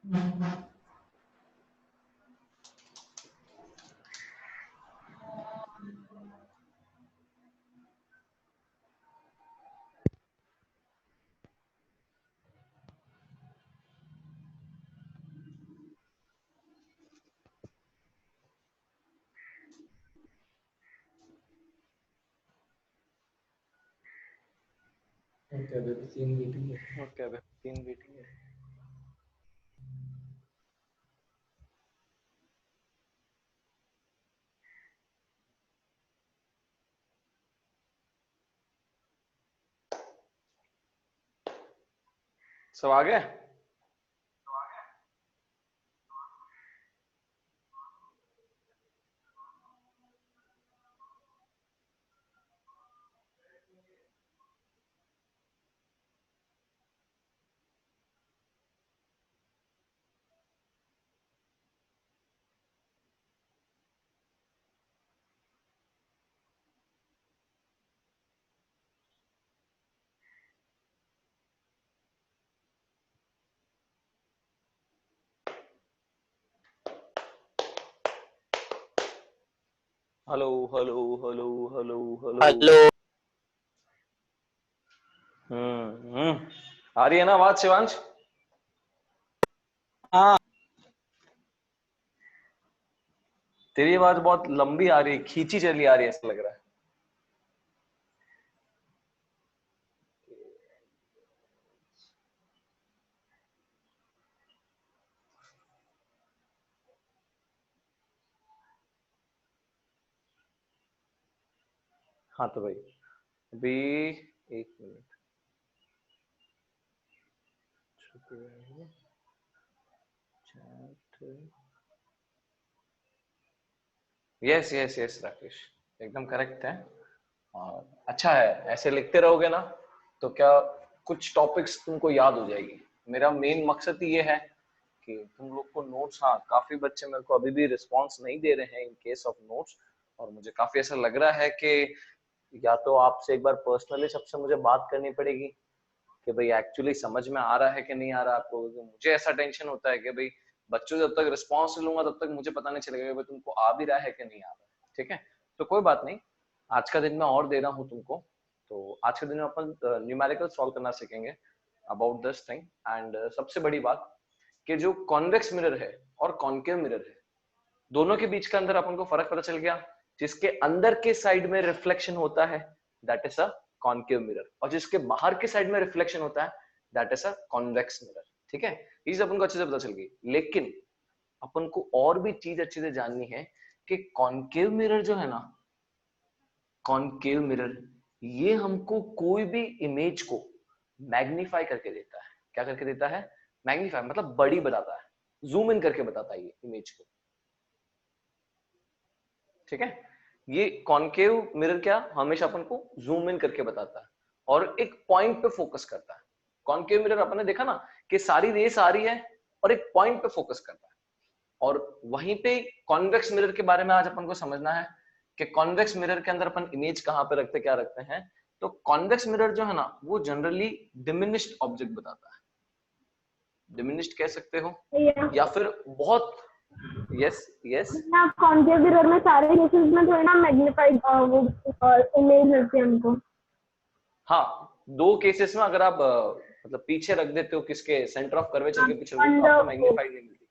Okay, अभी 3 meeting है। Okay, अभी 3 मीटिंग है। सब आ गए? Hello hello hello hello hello. Hello. आ रही है ना आवाज शिवांश? हाँ, तेरी आवाज बहुत लंबी आ रही है, खींची चली आ रही है, ऐसा लग रहा है। हाँ तो भाई, अभी 1 minute. Yes yes yes Rakesh, एकदम करेक्ट है। और अच्छा है, ऐसे लिखते रहोगे ना तो क्या कुछ टॉपिक्स तुमको याद हो जाएगी। मेरा मेन मकसद ये है कि तुम लोग को नोट्स, हाँ काफी बच्चे मेरे को अभी भी रिस्पांस नहीं दे रहे हैं इन केस ऑफ नोट्स, और मुझे काफी ऐसा लग रहा है कि या तो आपसे एक बार पर्सनली सबसे मुझे बात करनी पड़ेगी कि भाई एक्चुअली समझ में आ रहा है कि नहीं आ रहा है आपको। मुझे ऐसा टेंशन होता है कि भाई बच्चों से जब तक रिस्पॉन्स लूंगा तब तक मुझे पता नहीं चलेगा कि भाई तुमको आ भी रहा है कि नहीं आ रहा है। ठीक है, तो कोई बात नहीं, आज का दिन मैं और दे रहा हूँ तुमको। तो आज के दिन में अपन न्यूमेरिकल सॉल्व करना सीखेंगे अबाउट दिस थिंग। एंड सबसे बड़ी बात कि जो कॉन्वेक्स मिरर है और कॉन्केव मिरर है, दोनों के बीच का अंदर अपन को फर्क पता चल गया। जिसके अंदर के साइड में रिफ्लेक्शन होता है that is a concave mirror, और जिसके बाहर के साइड में रिफ्लेक्शन होता है that is a convex mirror. ठीक है, ये चीज अपन को अच्छे से पता चल गई। लेकिन अपन को और भी चीज अच्छे से जाननी है कि कॉन्केव मिरर जो है ना, कॉन्केव मिरर ये हमको कोई भी इमेज को मैग्नीफाई करके देता है। क्या करके देता है? मैग्नीफाई मतलब बड़ी बताता है, जूम इन करके बताता है ये इमेज को। ठीक है, ये कॉन्केव मिरर क्या हमेशा अपन को जूम इन करके बताता है और एक पॉइंट पे फोकस करता है। कॉन्केव मिरर अपन ने देखा ना कि सारी रेस आ रही है और एक पॉइंट पे फोकस करता है। और वहीं पे कॉन्वेक्स मिरर के बारे में आज अपन को समझना है कि कॉन्वेक्स मिरर के अंदर अपन इमेज कहां पे रखते, क्या रखते हैं। तो कॉन्वेक्स मिरर जो है ना वो जनरली डिमिनिश्ड ऑब्जेक्ट बताता है, डिमिनिश्ड कह सकते हो, या फिर बहुत, यस यस, कॉन्केव मिरर में सारे केसेस में थोड़ा ना मैग्नीफाइड वो इमेज रहती है हमको। हाँ, दो केसेस में अगर आप मतलब पीछे रख देते हो, किसके सेंटर ऑफ कर्वेचर के पीछे रख देते हो, तो आपको मैग्नीफाइड नहीं मिलती।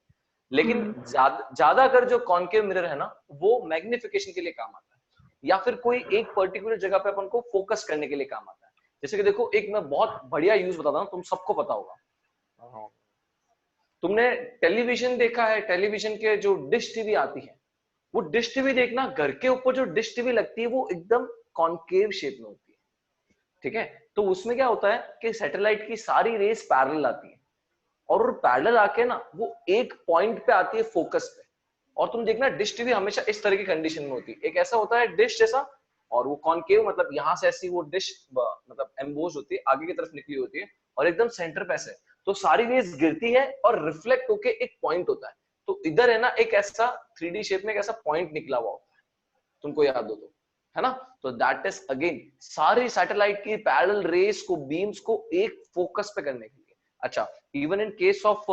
लेकिन ज्यादा अगर जो कॉन्केव मिरर है ना वो मैग्निफिकेशन के लिए काम आता है, या फिर कोई एक पर्टिकुलर जगह पे अपन को फोकस करने के लिए काम आता है। जैसे कि देखो, एक मैं बहुत बढ़िया यूज बताता हूँ, तुम सबको पता होगा। तुमने टेलीविजन देखा है, टेलीविजन के जो डिश टीवी आती है, वो डिश टीवी देखना, घर के ऊपर जो डिश टीवी लगती है वो एकदम कॉन्केव शेप में होती है। ठीक है, तो उसमें क्या होता है कि सैटेलाइट की सारी रेस पैरेलल आती है, और पैरेलल आके ना वो एक पॉइंट पे आती है, फोकस पे। और तुम देखना डिश टीवी हमेशा इस तरह की कंडीशन में होती है, एक ऐसा होता है डिश जैसा, और वो कॉन्केव मतलब यहां से ऐसी वो डिश मतलब एम्बोज होती है, आगे की तरफ निकली होती है, और एकदम सेंटर पे से तो सारी रेस गिरती है और रिफ्लेक्ट होके एक पॉइंट होता है। तो इधर है ना एक ऐसा 3D शेप में एक ऐसा पॉइंट निकला हुआ होता है, तुमको याद हो तो, है ना। तो दैट इज अगेन सारी सैटेलाइट की पैरेलल रेस को, बीम्स को एक फोकस पे करने के लिए, अच्छा, even in case of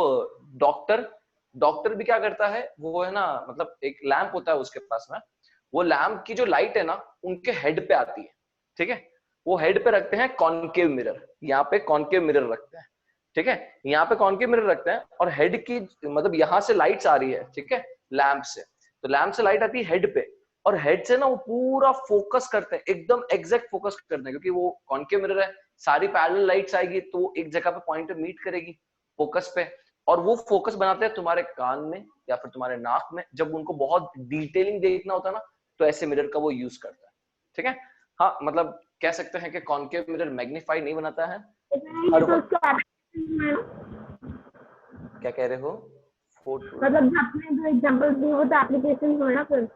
doctor, doctor भी क्या करता है, वो है ना, मतलब एक लैंप होता है उसके पास में, वो लैंप की जो लाइट है ना उनके हेड पे आती है, ठीक है, वो हेड पे रखते हैं कॉनकेव मिरर, यहाँ पे कॉनकेव मिरर रखते हैं, ठीक है, यहाँ पे कॉनकेव मिरर रखते हैं, और हेड की मतलब यहाँ से लाइट्स आ रही है, ठीक है, लैंप से, तो लैंप से लाइट आती है हेड पे, और हेड से ना वो पूरा फोकस करते हैं, एकदम एग्जैक्ट फोकस करते हैं, क्योंकि वो कॉनकेव मिरर है, सारी पैरेलल लाइट्स आएगी तो वो एक जगह पे पॉइंट पे मीट करेगी फोकस पे, और वो फोकस बनाते हैं तुम्हारे कान में या फिर तुम्हारे नाक में, जब उनको बहुत डिटेलिंग देखना होता है ना, तो ऐसे मिरर का वो यूज करता है, ठीक है। हाँ, मतलब कह सकते हैं कि कॉनकेव मिरर मैग्नीफाई नहीं बनाता है ये हर तो वक्त। उसका application है ना? क्या कह रहे हो? फोटो, मतलब जो आपने जो एग्जांपल दिए वो तो एप्लीकेशन हो ना फिर।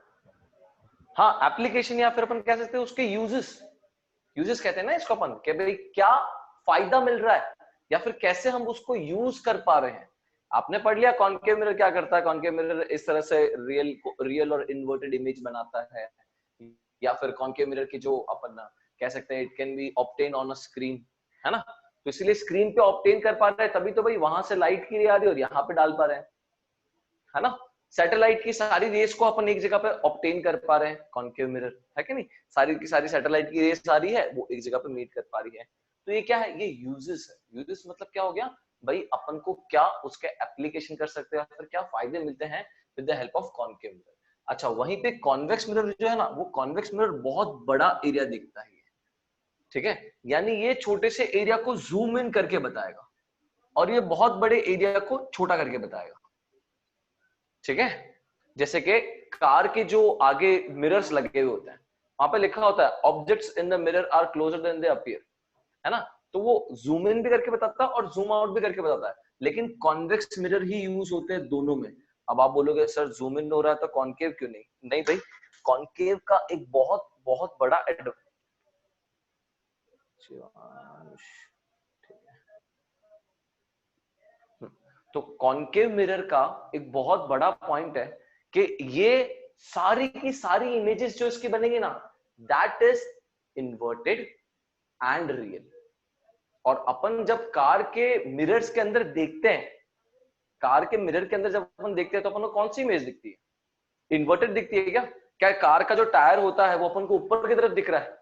हाँ एप्लीकेशन, या फिर अपन कह सकते हैं उसके यूजेस, यूजेस कहते हैं ना इसको अपन, कि भाई क्या फायदा मिल रहा है या फिर कैसे हम उसको यूज कर पा रहे हैं। आपने पढ़ लिया कॉनकेव मिरर क्या करता है, कॉनकेव मिरर इस तरह से रियल और इन्वर्टेड इमेज बनाता है, या फिर कॉनकेव मिरर की जो अपन कह सकते हैं it can be obtain on a screen, है ना, तो इसलिए स्क्रीन पे ऑब्टेन कर पा रहे हैं, तभी तो भाई वहां से लाइट की रे आ रही है और यहाँ पे डाल पा रहे हैं, है ना। सैटेलाइट की सारी रेस को अपन एक जगह पे ऑब्टेन कर पा रहे हैं, कॉनकेव मिरर है कि नहीं, सारी की सारी सैटेलाइट की रेस आ रही है, वो एक जगह पे मीट कर पा रही है, तो ये क्या है, ये यूजेस है। यूजेस मतलब क्या हो गया भाई, अपन को क्या उसके एप्लीकेशन कर सकते हैं, फिर क्या फायदे मिलते हैं with the help of concave mirror. अच्छा, वहीं पे कॉन्वेक्स मिरर जो है ना, वो कॉन्वेक्स मिरर बहुत बड़ा एरिया दिखता है, ठीक है, यानी ये छोटे से एरिया को जूम इन करके बताएगा, और ये बहुत बड़े एरिया को छोटा करके बताएगा, ठीक है। जैसे कि कार के जो आगे मिरर्स लगे हुए होते हैं, वहां पे लिखा होता है objects in the mirror are closer than they appear, है ना, तो वो जूम इन भी करके बताता है और जूम आउट भी करके बताता है, लेकिन कॉन्वेक्स मिरर ही यूज होते हैं दोनों में। अब आप बोलोगे सर जूम इन हो रहा है तो कॉनकेव क्यों नहीं? नहीं भाई, कॉनकेव का एक बहुत बहुत बड़ा तो कॉनकेव मिरर का एक बहुत बड़ा पॉइंट है कि ये सारी की सारी इमेजेस जो इसकी बनेगी ना, that is inverted and real. और अपन जब कार के मिरर्स के अंदर देखते हैं, कार के मिरर के अंदर जब अपन देखते हैं तो अपन को कौन सी इमेज दिखती है? इन्वर्टेड दिखती है क्या? क्या कार का जो टायर होता है वो अपन को ऊपर की तरफ दिख रहा है?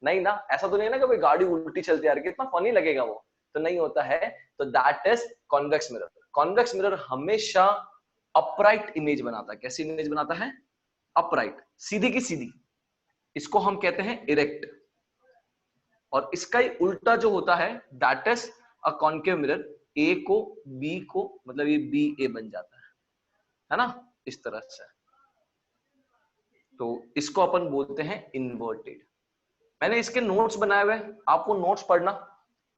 नहीं ना, ऐसा तो नहीं है ना कि भाई गाड़ी उल्टी चलती है, कितना फनी लगेगा वो, तो नहीं होता है। तो that is convex mirror. Convex mirror हमेशा अपराइट इमेज बनाता है। कैसी इमेज बनाता है? अपराइट, सीधी की सीधी। इसको हम कहते हैं इरेक्ट। और इसका ही उल्टा जो होता है that is a concave mirror. A को बी को, मतलब ये बी ए बन जाता है ना, इस तरह से। तो इसको अपन बोलते हैं इन्वर्टेड। मैंने इसके नोट्स बनाए हुए हैं, आप वो नोट्स पढ़ना,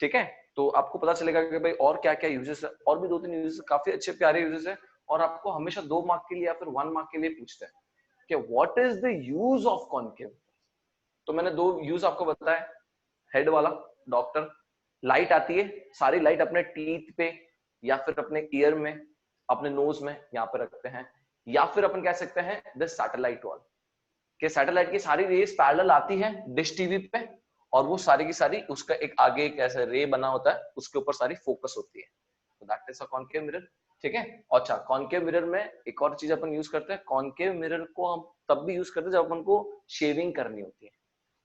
ठीक है, तो आपको पता चलेगा कि भाई और क्या क्या यूजेस है। और भी 2-3 यूजेस, काफी अच्छे प्यारे यूजेस है, और आपको हमेशा 2 मार्क के लिए या फिर 1 मार्क के लिए पूछते हैं कि what is the use of concave. तो मैंने 2 यूज आपको बताया। हेड वाला, डॉक्टर, लाइट आती है, सारी लाइट अपने टीथ पे या फिर अपने ईयर में, अपने नोज में यहाँ पे रखते हैं। या फिर अपन कह सकते हैं द सैटेलाइट वॉल, कि सैटेलाइट की सारी रेस पैरेलल आती है डिश टीवी पे, और वो सारी की सारी उसका एक आगे एक ऐसा रे बना होता है, उसके ऊपर सारी फोकस होती है। तो that is a concave mirror, ठीक है। अच्छा, कॉनकेव मिरर में एक और चीज अपन यूज करते हैं। कॉनकेव मिरर को हम तब भी यूज करते हैं जब अपन को शेविंग करनी होती है।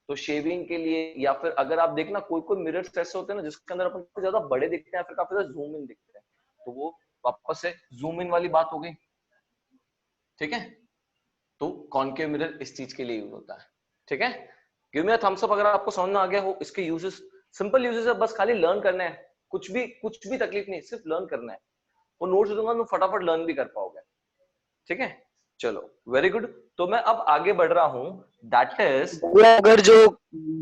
तो शेविंग के लिए, या फिर अगर आप देखना कोई कोई मिरर्स ऐसे होते हैं ना जिसके अंदर अपन को ज्यादा बड़े दिखते हैं, फिर काफी ज्यादा जूम इन दिखते हैं, तो वो वापस से जूम इन वाली बात हो गई, ठीक है। तो कॉनकेव मिरर इस चीज के लिए यूज होता है, ठीक है। Give me a thumbs up अगर आपको समझ में आ गया हो इसके यूजेस। सिंपल यूजेस है, बस खाली लर्न करना है, कुछ भी तकलीफ नहीं, सिर्फ लर्न करना है। वो नोट्स दूंगा तो फटाफट लर्न भी कर पाओगे, ठीक है। चलो, वेरी गुड। तो मैं अब आगे बढ़ रहा हूं, दैट इज, अगर जो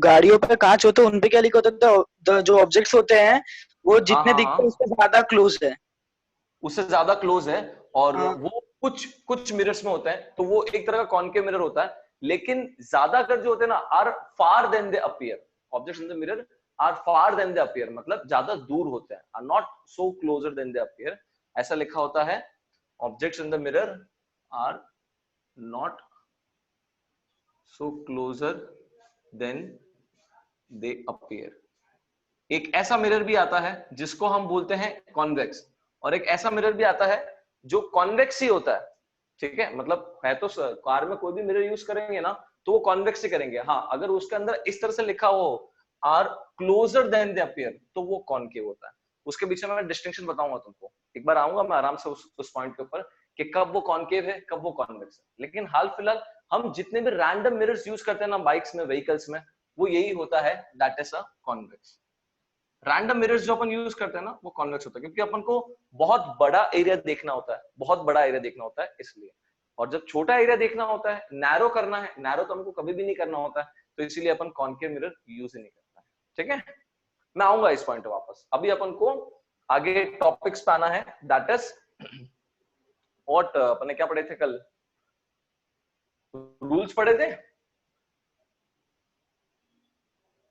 गाड़ियों पे कांच होते हैं उनपे क्या लिखा होता है, जो ऑब्जेक्ट्स होते हैं वो हाँ जितने हाँ दिखते हैं हाँ, उससे ज्यादा क्लोज है। उससे ज्यादा क्लोज है, और हाँ। वो कुछ कुछ मिरर्स में होता है, तो वो एक तरह का कॉनकेव मिरर होता है। लेकिन ज्यादातर जो होते हैं ना, are far than they appear, objects in the mirror are far than they appear, मतलब ज्यादा दूर होते हैं, are not so closer than they appear. ऐसा लिखा होता है, objects in the mirror are not so closer than they appear, एक ऐसा मिरर भी आता है जिसको हम बोलते हैं कॉन्वेक्स, और एक ऐसा मिरर भी आता है जो कॉन्वेक्स ही होता है, ठीक है। मतलब है तो कार में कोई भी मिरर यूज करेंगे ना तो वो कॉन्वेक्स ही करेंगे। हाँ, अगर उसके अंदर इस तरह से लिखा हो are closer than the appear तो वो कॉनकेव होता है। उसके पीछे मैं डिस्टिंक्शन बताऊंगा तुमको, एक बार आऊंगा मैं आराम से उस पॉइंट के ऊपर कि कब वो कॉनकेव है कब वो कॉन्वेक्स है। लेकिन हाल फिलहाल हम जितने भी रैंडम मिरर्स यूज करते हैं ना बाइक्स में, व्हीकल्स में, वो यही होता है, that is a convex. Random mirrors जो अपन यूज करते हैं ना वो कॉन्वेक्स होता है, क्योंकि अपन को बहुत बड़ा एरिया देखना होता है, बहुत बड़ा एरिया देखना होता है इसलिए। और जब छोटा एरिया देखना होता है, नैरो करना है, नैरो तो हमको कभी भी नहीं करना होता है, तो इसीलिए अपन कॉनकेव मिरर यूज ही नहीं करता है, ठीक है। मैं आऊंगा इस पॉइंट पे वापस। अभी अपन को आगे टॉपिक्स पे आना है, दैट इज व्हाट अपन ने क्या पढ़े थे कल, रूल्स पढ़े थे,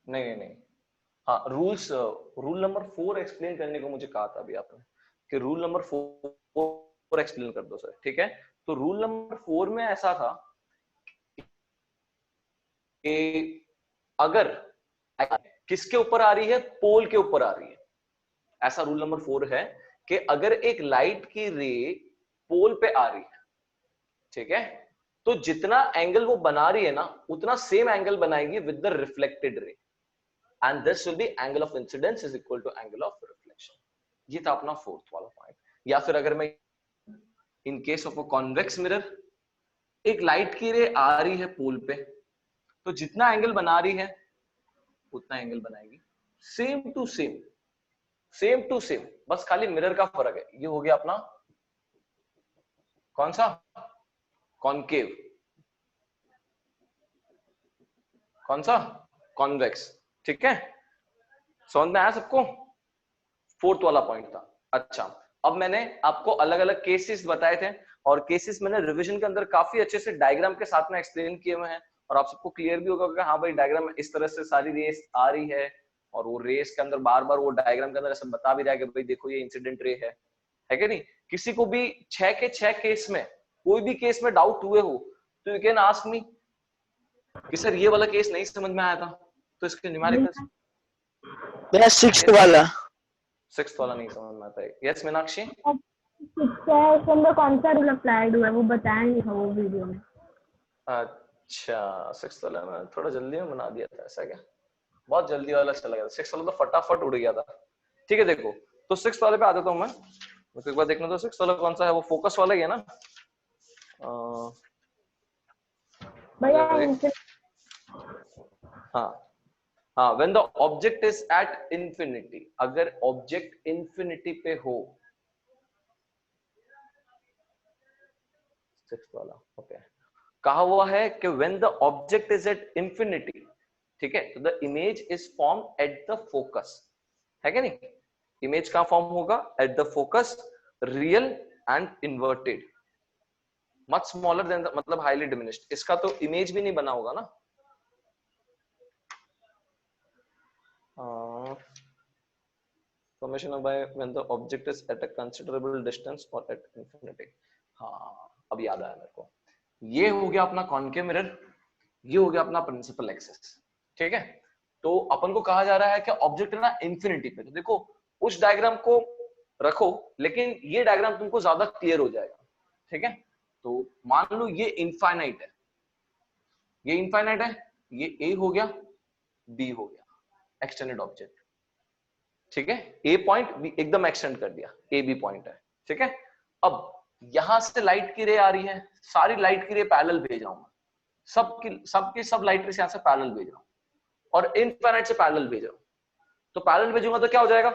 नहीं, हाँ रूल्स, रूल नंबर 4 एक्सप्लेन करने को मुझे कहा था अभी आपने कि रूल नंबर 4 एक्सप्लेन कर दो सर, ठीक है। तो रूल नंबर 4 में ऐसा था कि अगर किसके ऊपर आ रही है, पोल के ऊपर आ रही है, ऐसा रूल नंबर 4 है कि अगर एक लाइट की रे पोल पे आ रही है, ठीक है, तो जितना एंगल वो बना रही है ना उतना सेम एंगल बनाएगी with the reflected ray, and this will be angle of incidence is equal to angle of reflection। ये था अपना 4th वाला पॉइंट। या फिर अगर मैं इन case of a convex mirror, एक लाइट की रे आ रही है पोल पे, तो जितना एंगल बना रही है उतना एंगल बनाएगी, same to same, same to same, बस खाली मिरर का फर्क है। ये हो गया अपना कौन सा, कॉनकेव, कौन सा, कॉन्वेक्स, ठीक है। समझ में आया सबको, 4th वाला पॉइंट था। अच्छा, अब मैंने आपको अलग अलग केसेस बताए थे, और केसेस मैंने रिवीजन के अंदर काफी अच्छे से डायग्राम के साथ में एक्सप्लेन किए हुए हैं, और आप सबको क्लियर भी होगा कि हाँ भाई डायग्राम में इस तरह से सारी रेस आ रही है, और वो रेस के अंदर बार बार वो डायग्राम के अंदर ऐसा बता भी रहा है कि भाई देखो ये इंसिडेंट रे है कि नहीं। किसी को भी 6 के 6 केस में कोई भी केस में डाउट हुए हो तो यू कैन आस्क मी कि सर ये वाला केस नहीं समझ में आया था, तो इसके न्यूमेरिकल्स, मेरा 6th वाला, 6th वाला नहीं समझ में आता है। यस मीनाक्षी, उसके अंदर कौन सा रूल अप्लाइड हुआ है वो बताया नहीं था वो वीडियो में। अच्छा 6th वाला मैं थोड़ा जल्दी में बना दिया था, ऐसा क्या, बहुत जल्दी वाला चला गया था, 6th वाला तो फटाफट उड़ गया था। ठीक है, देखो तो 6th वाले पे आ जाता हूँ मैं, एक बार देखना तो 6th वाला कौन सा है, वो फोकस वाला ही है ना। भैया हाँ, when the object is at infinity, अगर ऑब्जेक्ट इंफिनिटी पे हो, 6th वाला ओके, कहा हुआ है कि when the object is at infinity, ठीक है, तो the image is formed at the focus, है क्या नहीं, इमेज कहाँ फॉर्म होगा, at the focus, real and inverted, much smaller than the, मतलब highly diminished, इसका तो इमेज भी नहीं बना होगा ना। Formation of by when the object is at a considerable distance or at infinity। हाँ, अब याद आया मेरे को, ये हो गया अपना कॉनकेव मिरर, ये हो गया अपना प्रिंसिपल एक्सिस, ठीक है। तो अपन को कहा जा रहा है कि ऑब्जेक्ट है ना इंफिनिटी पे, तो देखो उस डायग्राम को रखो, लेकिन ये डायग्राम तुमको ज्यादा क्लियर हो जाएगा, ठीक है। तो मान लो ये इनफाइनाइट है, ये इनफाइनाइट है, ये ए हो गया, बी हो गया, एक्सटेंडेड ऑब्जेक्ट, ठीक है। ए पॉइंट एकदम एक्सटेंड कर दिया, ए बी पॉइंट है, ठीक है। अब यहां से लाइट की रे आ रही है, सारी लाइट की रे पैरेलल भेज रहा हूं, सब लाइट रेस यहां से पैरेलल भेज रहा हूं, और इनफाइनाइट से पैरेलल भेज रहा हूं। तो पैरेलल भेजूंगा तो क्या हो जाएगा,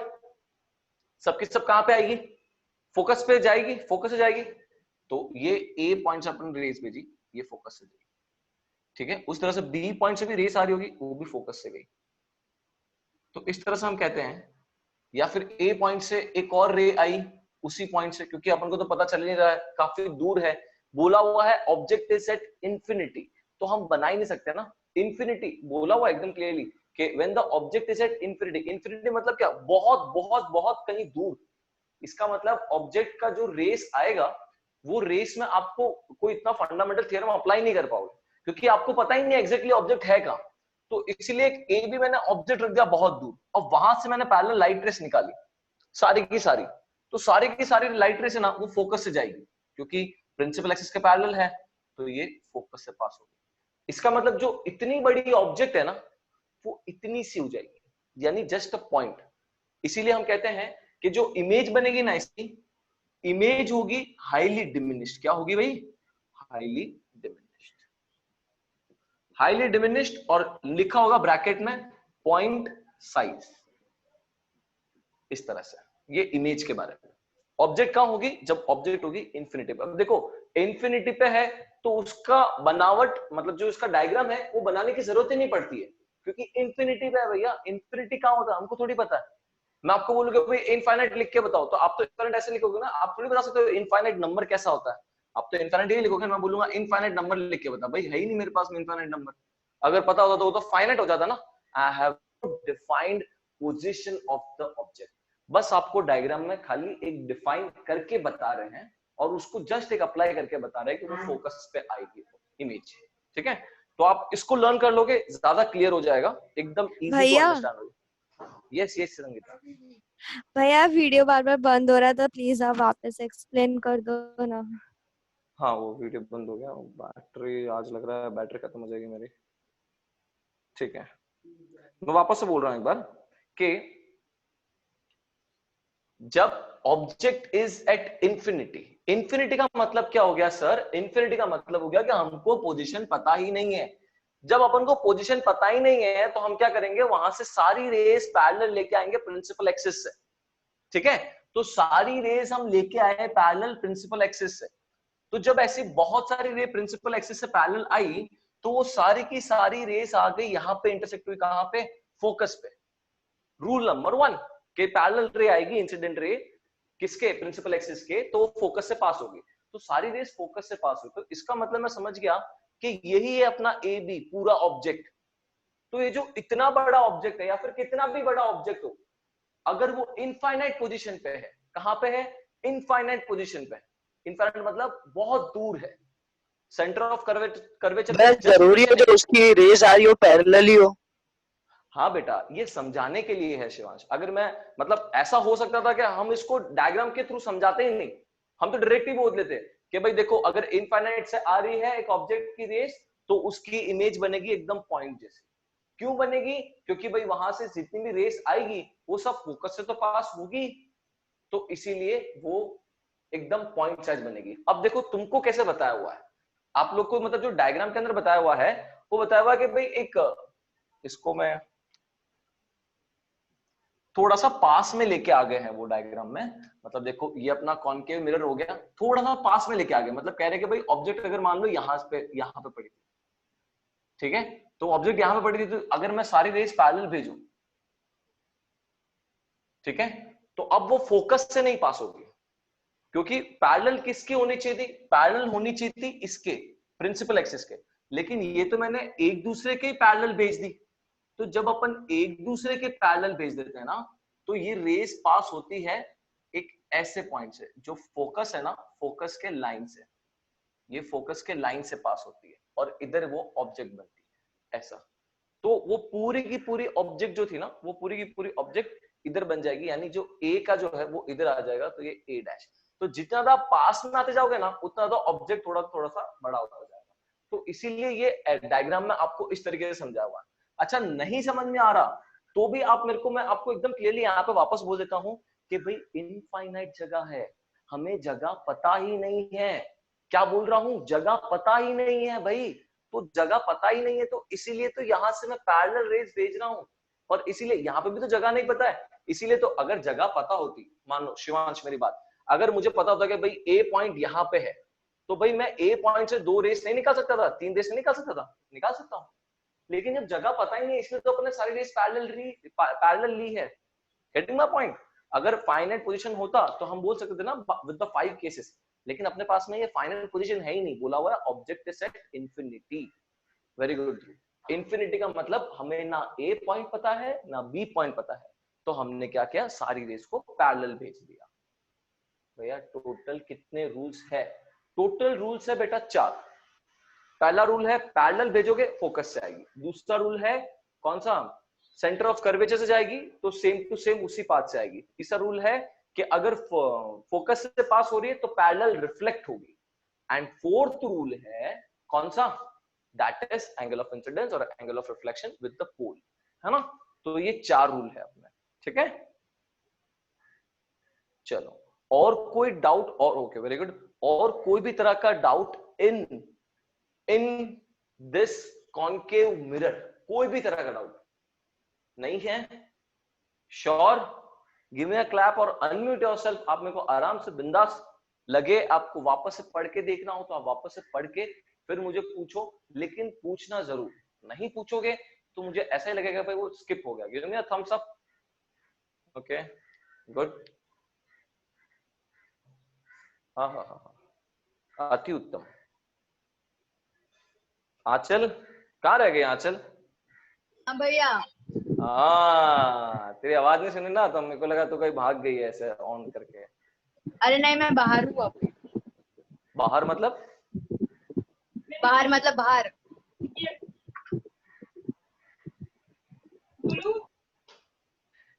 सबकी सब कहां पे आएगी, फोकस पे जाएगी, फोकस से जाएगी, तो ये ए पॉइंट से अपन रेस भेजी, ये फोकस से गई, ठीक है। उस तरह से बी पॉइंट से भी रेस आ रही होगी, वो भी फोकस से गई। तो इस तरह से हम कहते हैं, या फिर ए पॉइंट से एक और रे आई उसी पॉइंट से, क्योंकि अपन को तो पता चल नहीं रहा है, काफी दूर है, बोला हुआ है ऑब्जेक्ट इज एट इंफिनिटी, तो हम बना ही नहीं सकते ना, इंफिनिटी बोला हुआ एकदम क्लियरली कि when the object is at infinity, infinity मतलब क्या, बहुत बहुत बहुत कहीं दूर, इसका मतलब ऑब्जेक्ट का जो रेस आएगा वो रेस में आपको कोई इतना फंडामेंटल थ्योरम अप्लाई नहीं कर पाओगे, क्योंकि आपको पता ही नहीं एग्जैक्टली ऑब्जेक्ट है कहां। तो इसीलिए ए भी मैंने ऑब्जेक्ट रख दिया बहुत दूर, और वहां से मैंने पैरेलल लाइट रेस निकाली सारी की सारी। तो सारी की सारी लाइट रेस है ना वो फोकस से जाएगी, क्योंकि प्रिंसिपल एक्सिस के पैरेलल है, तो ये फोकस से पास होगी। इसका मतलब जो इतनी बड़ी ऑब्जेक्ट है ना वो इतनी सी हो जाएगी, यानी जस्ट अ पॉइंट। इसीलिए हम कहते हैं कि जो इमेज बनेगी ना इसकी इमेज होगी हाईली डिमिनिश्ड। क्या होगी भाई? Highly diminished. हाईली डिमिनिश्ड, और लिखा होगा ब्रैकेट में पॉइंट साइज। इस तरह से ये इमेज के बारे में। ऑब्जेक्ट कहां होगी? जब ऑब्जेक्ट होगी इंफिनिटी पे। अब देखो इंफिनिटी पे है तो उसका बनावट मतलब जो इसका डायग्राम है वो बनाने की जरूरत ही नहीं पड़ती है, क्योंकि इंफिनिटी पे है भैया। इंफिनिटी कहां होता है हमको थोड़ी पता है। मैं आपको बोलूंगा भाई इनफाइनाइट लिख के बताओ, तो आप तो इनफाइनाइट ऐसे लिखोगे ना, आप थोड़ी बता सकते हो इनफाइनाइट नंबर कैसा होता है। आप तो इनफाइनाइट ही लिखोगे, मैं बोलूंगा इनफाइनाइट नंबर लिख के बता, भाई है ही नहीं मेरे पास में इनफाइनाइट नंबर। अगर पता होता तो वो तो फाइनाइट हो जाता ना। I have defined position of the object. बस आपको डायग्राम में खाली एक डिफाइन करके बता रहे हैं, और उसको जस्ट एक अप्लाई करके बता रहे हैं कि वो फोकस पे आएगी इमेज। ठीक है, तो आप इसको लर्न कर लोगे, ज्यादा क्लियर हो जाएगा, एकदम इजी टू भैया अंडरस्टैंड होगा। Yes yes Sangeeta. भैया वीडियो बार बार बंद हो रहा था, प्लीज आप वापस एक्सप्लेन कर दो ना। हाँ वो वीडियो बंद हो गया, बैटरी आज लग रहा है बैटरी खत्म हो जाएगी मेरी। ठीक है, मैं वापस से बोल रहा हूं एक बार कि जब object is at infinity, infinity का मतलब क्या हो गया सर? इंफिनिटी का मतलब हो गया कि हमको पोजीशन पता ही नहीं है। जब अपन को पोजीशन पता ही नहीं है तो हम क्या करेंगे? वहां से सारी रेस पैरेलल लेके आएंगे प्रिंसिपल एक्सिस से। ठीक है, तो सारी रेस हम लेके आए पैरेलल प्रिंसिपल एक्सिस से। तो जब ऐसी बहुत सारी रे प्रिंसिपल एक्सिस से पैरेलल आई तो वो सारी की सारी रेस आ गई यहाँ पे इंटरसेक्ट हुई, कहां पे? फोकस पे। रूल नंबर 1 के पैरेलल रे आएगी इंसिडेंट रे किसके? प्रिंसिपल एक्सिस के, तो फोकस से पास होगी। तो सारी रेस फोकस से पास हुई, तो इसका मतलब मैं समझ गया कि यही है अपना ए बी पूरा ऑब्जेक्ट। तो ये जो इतना बड़ा ऑब्जेक्ट है या फिर कितना भी बड़ा ऑब्जेक्ट हो, अगर वो इनफाइनाइट पोजीशन पे है, कहां पे है? इनफाइनाइट पोजीशन पे। इनफाइनाइट मतलब बहुत दूर है, सेंटर ऑफ कर्वेचर के जस्ट जरूरी है बीच में। जो उसकी रेस आ रही हो पैरेलल ही हो। हाँ बेटा, ये समझाने के लिए है शिवांश। अगर मैं मतलब ऐसा हो सकता था कि हम इसको डायग्राम के थ्रू समझाते ही नहीं, हम तो डायरेक्ट ही बोल देते कि भाई देखो अगर इनफाइनाइट से आ रही है एक ऑब्जेक्ट की रेस तो उसकी इमेज बनेगी एकदम पॉइंट जैसी। क्यों बनेगी? क्योंकि भाई वहां से जितनी भी रेस आएगी वो सब फोकस से तो पास होगी, तो इसीलिए वो एकदम पॉइंट साइज बनेगी। अब देखो तुमको कैसे बताया हुआ है, आप लोग को मतलब जो डायग्राम के अंदर बताया हुआ है वो बताया हुआ है कि भाई एक, इसको मैं थोड़ा सा पास में लेके आ गए हैं वो डायग्राम में। मतलब देखो ये अपना कॉनकेव मिरर हो गया, थोड़ा सा पास में लेके आ गए, मतलब कह रहे कि भाई ऑब्जेक्ट अगर मान लो यहाँ पे पड़ी थी, ठीक है, तो ऑब्जेक्ट यहाँ पे पड़ी थी, तो अगर मैं सारी रेस पैरेलल भेजूं, ठीक है, तो अब वो फोकस से नहीं पास होगी, क्योंकि पैरेलल किसकी होनी चाहिए थी? पैरेलल होनी चाहिए थी इसके प्रिंसिपल एक्सिस के, लेकिन ये तो मैंने एक दूसरे के पैरेलल भेज दी। तो जब अपन एक दूसरे के पैरेलल भेज देते हैं ना, तो ये रेस पास होती है एक ऐसे पॉइंट से, जो फोकस है ना, फोकस के लाइन से, ये फोकस के लाइन से पास होती है, और इधर वो ऑब्जेक्ट बनती है ऐसा। तो वो पूरी की पूरी ऑब्जेक्ट जो थी ना, वो पूरी की पूरी ऑब्जेक्ट इधर बन जाएगी, यानी जो ए का जो है वो इधर आ जाएगा, तो ये ए डैश। तो जितना ज्यादा पास में आते जाओगे ना उतना ज्यादा ऑब्जेक्ट थोड़ा थोड़ा सा बड़ा होता जाएगा। तो इसीलिए ये डायग्राम में आपको इस तरीके से समझा हुआ है। अच्छा नहीं समझ में आ रहा तो भी आप मेरे को, मैं आपको एकदम क्लियरली यहाँ पे वापस बोल देता हूँ कि भाई इनफाइनाइट जगह है, हमें जगह पता ही नहीं है। क्या बोल रहा हूँ? जगह पता ही नहीं है भाई। तो जगह पता ही नहीं है, तो इसीलिए तो यहाँ से मैं पैरेलल रेस भेज रहा हूँ, और इसीलिए यहाँ पे भी तो जगह नहीं पता है। इसीलिए तो अगर जगह पता होती, मान लो शिवांश मेरी बात, अगर मुझे पता होता कि भाई ए पॉइंट यहाँ पे है, तो भाई मैं ए पॉइंट से 2 रेस नहीं निकाल सकता था, 3 रेस नहीं निकाल सकता था? निकाल सकता हूँ। लेकिन जब जगह पता ही नहीं, इसलिए तो अपने सारी रेस पैरेलल ली है। Getting my point? अगर फाइनाइट पोजीशन होता तो हम बोल सकते थे ना विद द 5 केसेस, लेकिन अपने पास में ये फाइनाइट पोजीशन है ही नहीं, बोला हुआ है object is at infinity. Very good. Infinity का मतलब हमें ना ए पॉइंट पता है ना बी पॉइंट पता है, तो हमने क्या किया? सारी रेस को पैरेलल भेज दिया। भैया टोटल कितने रूल्स है? टोटल रूल्स है बेटा 4। पहला रूल है पैरेलल भेजोगे फोकस से आएगी। दूसरा रूल है कौन सा, सेंटर ऑफ कर्वेचर से जाएगी तो सेम टू सेम उसी पाथ से आएगी। तीसरा रूल है कि अगर फोकस से पास हो रही है तो पैरेलल रिफ्लेक्ट होगी। एंड फोर्थ रूल है कौन सा, that is angle of incidence और angle of reflection with the pole, है ना। तो ये 4 रूल है अपने, ठीक है। चलो, और कोई डाउट, और ओके वेरी गुड, और कोई भी तरह का doubt in this concave mirror, कोई भी तरह का डाउट नहीं है? श्योर, गिव मी अ क्लैप और अनम्यूट योरसेल्फ। आप मेरे को आराम से बिंदास लगे आपको वापस से पढ़ के देखना हो तो आप वापस से पढ़ के फिर मुझे पूछो, लेकिन पूछना जरूर। नहीं पूछोगे तो मुझे ऐसा ही लगेगा भाई वो स्किप हो गया। Give me a thumbs up. Okay good, हाँ हाँ हाँ हाँ, अति उत्तम। आंचल, कहाँ रह गए आंचल? हाँ भैया। हाँ, तेरी आवाज नहीं सुनी ना तो मेरे को लगा तू कहीं भाग गई है ऐसे ऑन करके। अरे नहीं, मैं बाहर हूँ अभी। बाहर मतलब? बाहर मतलब बाहर।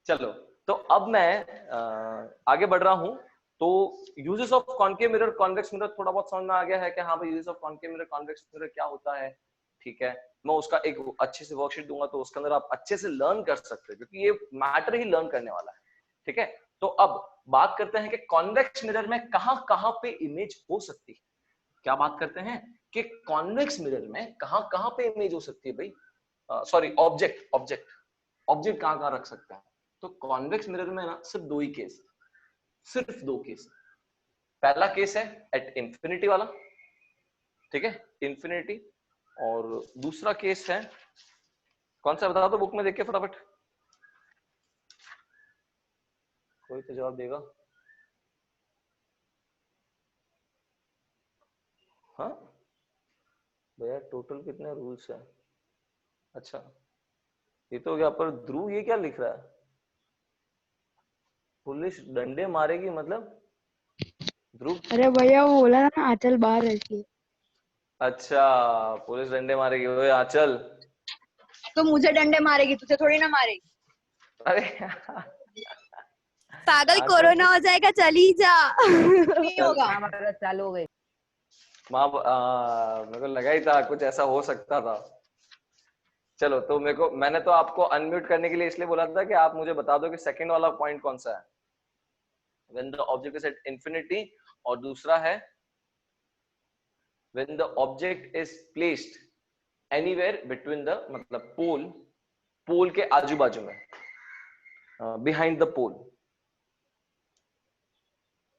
चलो, तो अब मैं आगे बढ़ रहा हूं। तो uses of concave mirror, convex mirror थोड़ा बहुत समझ में आ गया है कि हाँ भाई uses of concave mirror, convex mirror क्या होता है, ठीक है। मैं उसका एक अच्छे से वर्कशीट दूंगा तो उसके अंदर आप अच्छे से लर्न कर सकते हैं, क्योंकि ये मैटर ही लर्न करने वाला है, ठीक है। तो अब बात करते हैं कि कॉन्वेक्स मिरर में कहां कहां पे इमेज हो सकती है। क्या बात करते हैं कि कॉन्वेक्स मिरर में कहां कहां पे इमेज हो सकती है भाई, सॉरी ऑब्जेक्ट कहां कहां रख सकते हैं। तो कॉन्वेक्स मिरर में ना सिर्फ 2 ही केस, सिर्फ 2 केस। पहला केस है एट इंफिनिटी वाला, ठीक है, इंफिनिटी। और दूसरा केस है कौन सा, बता दो बुक में देख के फटाफट, कोई तो जवाब देगा। हाँ भैया, टोटल कितने रूल्स हैं? अच्छा, ये तो हो गया। पर ध्रुव ये क्या लिख रहा है, पुलिस डंडे मारेगी मतलब? ध्रुव, अरे भैया वो बोला ना आंचल बाहर रहती है। अच्छा पुलिस डंडे मारेगी। ओए आंचल, तो मुझे डंडे मारेगी, तुझे थोड़ी ना मारेगी। अरे पागल, आंचल कोरोना हो जाएगा, चली जा। नहीं होगा। चालू हो गई। मेरे को लगा ही था कुछ ऐसा हो सकता था। चलो, तो मैंने तो आपको अनम्यूट करने के लिए इसलिए बोला था कि आप मुझे बता दो कि सेकंड वाला पॉइंट कौन सा है, when the object is at infinity, और दूसरा है when the object is placed anywhere between the, मतलब पोल के आजू बाजू में, behind the pole,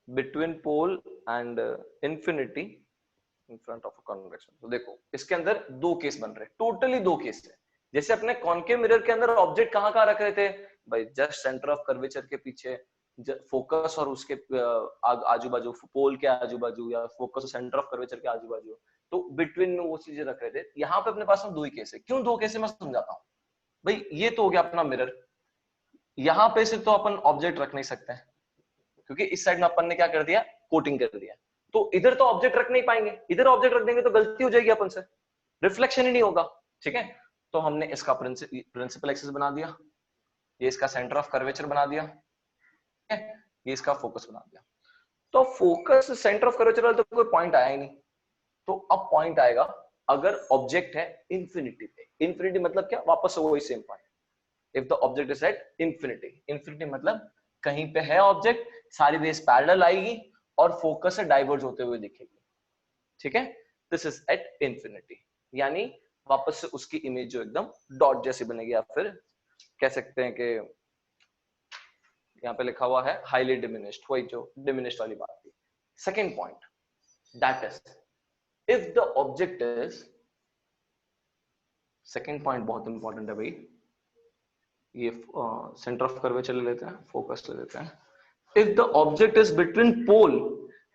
between pole and infinity in front of a convex mirror। तो देखो इसके अंदर 2 केस बन रहे, टोटली 2 केस है। जैसे अपने कॉन्केव मिरर के अंदर ऑब्जेक्ट कहां कहां रख रहे थे भाई, जस्ट सेंटर ऑफ कर्वेचर के पीछे, फोकस और उसके आजू बाजू, पोल के आजू बाजू, या फोकस और सेंटर ऑफ कर्वेचर के आजू बाजू, तो बिटवीन में वो चीजें रख रहे थे। यहाँ पे अपने पास में 2 ही केस है। क्यों 2 केस है मैं समझाता हूँ भाई। ये तो हो गया अपना मिरर, यहाँ पे से तो अपन ऑब्जेक्ट रख नहीं सकते हैं, क्योंकि इस साइड में अपन ने क्या कर दिया, कोटिंग कर दिया। तो इधर तो ऑब्जेक्ट रख नहीं पाएंगे, इधर ऑब्जेक्ट रख देंगे तो गलती हो जाएगी अपन से, रिफ्लेक्शन ही नहीं होगा, ठीक है। तो हमने इसका प्रिंसिपल एक्सिस बना दिया, ये इसका सेंटर ऑफ कर्वेचर बना दिया, ये इसका फोकस बना दिया। तो फोकस सेंटर ऑफ कर्वेचर वाला तो कोई पॉइंट आया ही नहीं। तो अब पॉइंट आएगा अगर ऑब्जेक्ट है इंफिनिटी पे। इंफिनिटी मतलब क्या, वापस से वही same point. If the object is at infinity, infinity मतलब कहीं पे है ऑब्जेक्ट, सारी रेस पैरेलल आएगी और फोकस से डाइवर्ज होते हुए दिखेगी, ठीक है। दिस इज एट इंफिनिटी, यानी वापस से उसकी इमेज जो एकदम डॉट जैसी बनेगी, या फिर कह सकते हैं कि यहाँ पे लिखा हुआ है हाईली डिमिनिश्ड, वही जो डिमिनिश्ड वाली बात थी। Second point, that is if the object is, second point बहुत इंपॉर्टेंट है भाई, ये सेंटर ऑफ कर्वेचर ले लेते हैं, फोकस ले लेते हैं। If the object is between pole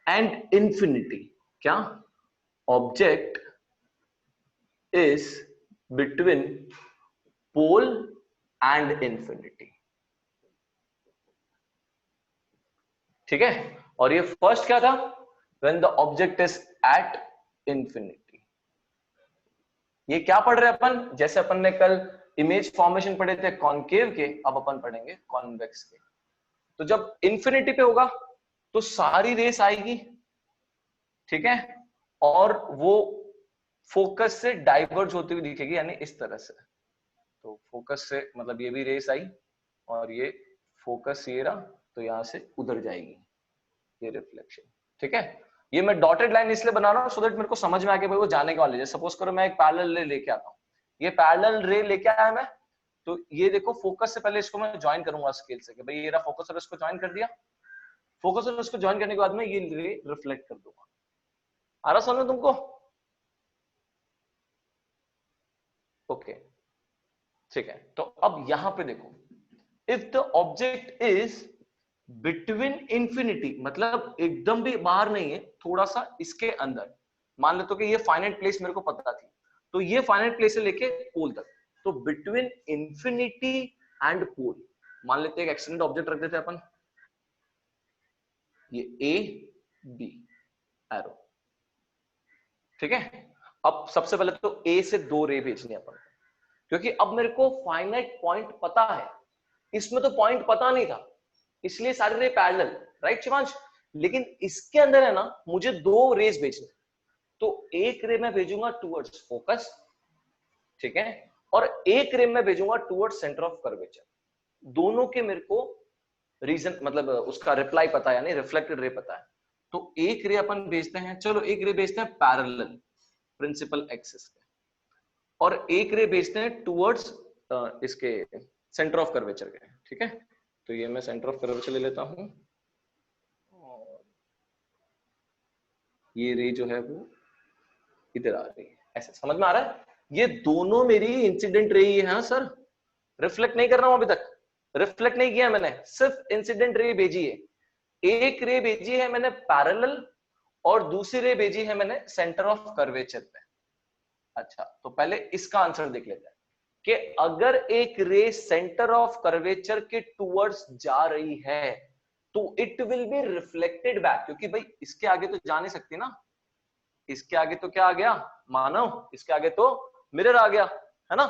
and infinity, क्या object is between pole and infinity, ठीक है। और ये फर्स्ट क्या था, when the object is at infinity। ये क्या पढ़ रहे हैं अपन, जैसे अपन ने कल इमेज फॉर्मेशन पढ़े थे कॉनकेव के, अब अपन पढ़ेंगे कॉन्वेक्स के। तो जब इंफिनिटी पे होगा तो सारी रेस आएगी, ठीक है, और वो फोकस से डाइवर्ज होती हुई दिखेगी, यानी इस तरह से। तो फोकस से मतलब ये भी रेस आई और ये फोकस ये रहा, तो यहां से उधर जाएगी ये रिफ्लेक्शन, ठीक है। ये मैं डॉटेड लाइन इसलिए बना रहा हूँ सो दैट मेरे को समझ में आ गया भाई वो जाने के वाले। जैसे सपोज करो मैं एक पैरेलल रे लेके आता हूँ, ये पैरेलल रे लेके आया मैं, तो ये देखो फोकस से पहले इसको मैं ज्वाइन करूंगा स्केल से कि भाई ये रहा फोकस, और इसको ज्वाइन कर दिया। फोकस और इसको ज्वाइन करने के बाद में ये रे रिफ्लेक्ट कर दूंगा। आ रहा समझ में तुमको? ओके, ठीक है। तो अब यहां पे देखो, if the object is between infinity, मतलब एकदम भी बाहर नहीं है, थोड़ा सा इसके अंदर, मान लेते कि ये फाइनाइट प्लेस मेरे को पता थी, तो ये फाइनाइट प्लेस से लेके पोल तक, तो बिटवीन इंफिनिटी एंड पोल, मान लेते एक एक्सीडेंट ऑब्जेक्ट रख देते अपन, ये ए बी एरो, ठीक है। अब सबसे पहले तो ए से 2 रे भेजनी है अपन, क्योंकि अब मेरे को फाइनाइट पॉइंट पता है, इसमें तो पॉइंट पता नहीं था, इसलिए सारे रे पैरेलल, राइट शिवांश। लेकिन इसके अंदर है ना मुझे 2 रेज भेजने, तो एक रे मैं भेजूंगा टुवर्ड्स फोकस, ठीक है, और एक रे मैं भेजूंगा टुवर्ड्स सेंटर ऑफ कर्वेचर। दोनों के मेरे को रीजन मतलब उसका रिप्लाई पता है, यानी रिफ्लेक्टेड रे पता है। तो एक रे अपन भेजते हैं, चलो एक रे भेजते हैं पैरेलल प्रिंसिपल एक्सिस के, और एक रे भेजते हैं टुवर्ड्स इसके सेंटर ऑफ कर्वेचर के, ठीक है। तो ये मैं सेंटर ऑफ कर्वेचर ले लेता हूं, और ये रे जो है वो इधर आ रही है, ऐसे समझ में आ रहा है? ये दोनों मेरी इंसिडेंट रे है। हाँ सर, रिफ्लेक्ट नहीं कर रहा हूं अभी तक, रिफ्लेक्ट नहीं किया मैंने, सिर्फ इंसिडेंट रे भेजी है। एक रे भेजी है मैंने पैरेलल और दूसरी रे भेजी है मैंने सेंटर ऑफ कर्वेचर पे। अच्छा, तो पहले इसका आंसर देख लेते हैं कि अगर एक रे सेंटर ऑफ कर्वेचर के टुवर्ड्स जा रही है तो it will be reflected back, क्योंकि भाई इसके आगे तो जा नहीं सकती ना, इसके आगे तो क्या आ गया मानव, इसके आगे तो मिरर आ गया, है ना।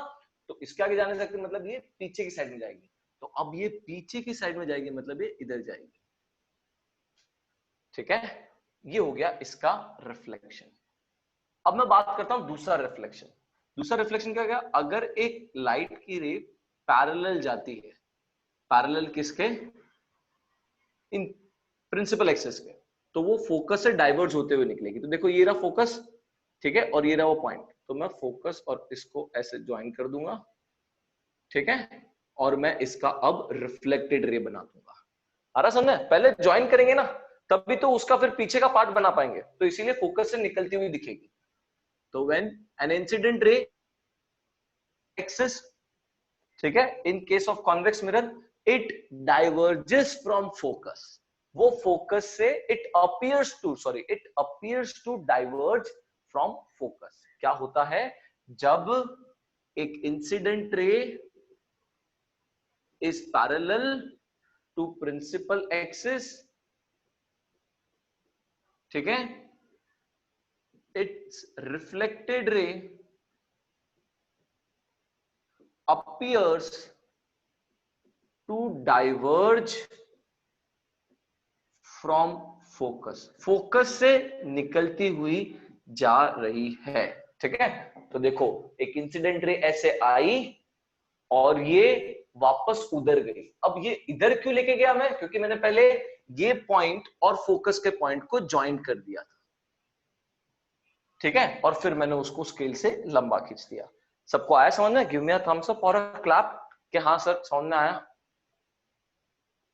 तो इसके आगे जाने सकते, मतलब ये पीछे की साइड में जाएगी, तो अब ये पीछे की साइड में जाएगी, मतलब ये इधर जाएगी, ठीक है। ये हो गया इसका रिफ्लेक्शन। अब मैं बात करता हूं दूसरा रिफ्लेक्शन। दूसरा रिफ्लेक्शन क्या गया, अगर एक लाइट की रे पैरेलल जाती है, पैरेलल किसके, इन प्रिंसिपल एक्सिस के, तो वो फोकस से डाइवर्ज होते हुए निकलेगी। तो देखो ये रहा फोकस, ठीक है, और ये रहा वो पॉइंट, तो मैं फोकस और इसको ऐसे ज्वाइन कर दूंगा, ठीक है, और मैं इसका अब रिफ्लेक्टेड रे बना दूंगा। आ रहा समझे? पहले ज्वाइन करेंगे ना तभी तो उसका फिर पीछे का पार्ट बना पाएंगे, तो इसीलिए फोकस से निकलती हुई दिखेगी। तो when an incident ray axis, ठीक है, in case of convex mirror it diverges from focus, वो फोकस से it appears to diverge from focus. क्या होता है, जब एक incident ray is parallel to principal axis, ठीक है, it's reflected ray appears to diverge from focus, focus से निकलती हुई जा रही है, ठीक है। तो देखो एक इंसिडेंट रे ऐसे आई और ये वापस उधर गई। अब ये इधर क्यों लेके गया मैं, क्योंकि मैंने पहले ये पॉइंट और फोकस के पॉइंट को ज्वाइन कर दिया था, ठीक है, और फिर मैंने उसको स्केल से लंबा खींच दिया। सबको आया समझ में? Give me a thumbs up और अ क्लैप कि हाँ सर समझ में आया।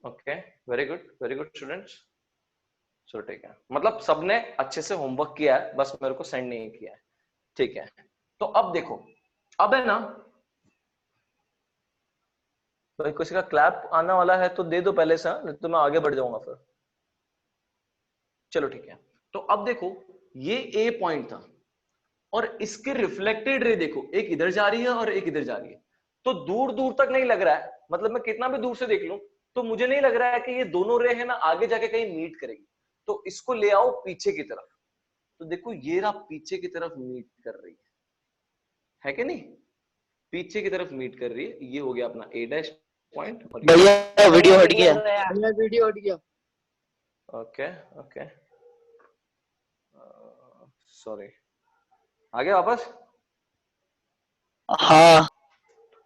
Okay, very good students. चलो ठीक है, मतलब सबने अच्छे से होमवर्क किया है, बस मेरे को सेंड नहीं किया है, ठीक है। तो अब देखो, अब है ना भाई किसी का क्लैप आना वाला है तो दे दो पहले से, नहीं तो मैं आगे बढ़ जाऊंगा फिर। चलो ठीक है, तो अब देखो ये ए पॉइंट था और इसके रिफ्लेक्टेड रे देखो, एक इधर जा रही है और एक इधर जा रही है, तो दूर दूर तक नहीं लग रहा है, मतलब मैं कितना भी दूर से देख लूं तो मुझे नहीं लग रहा है कि ये दोनों रे है ना आगे जाके कहीं मीट करेगी। तो इसको ले आओ पीछे की तरफ, तो देखो ये रहा पीछे की तरफ मीट कर रही है कि नहीं, पीछे की तरफ मीट कर रही है, ये हो गया अपना ए डैश पॉइंट। और भैया वीडियो हट गया। वीडियो हट गया। ओके ओके सॉरी, आ गया वापस। हाँ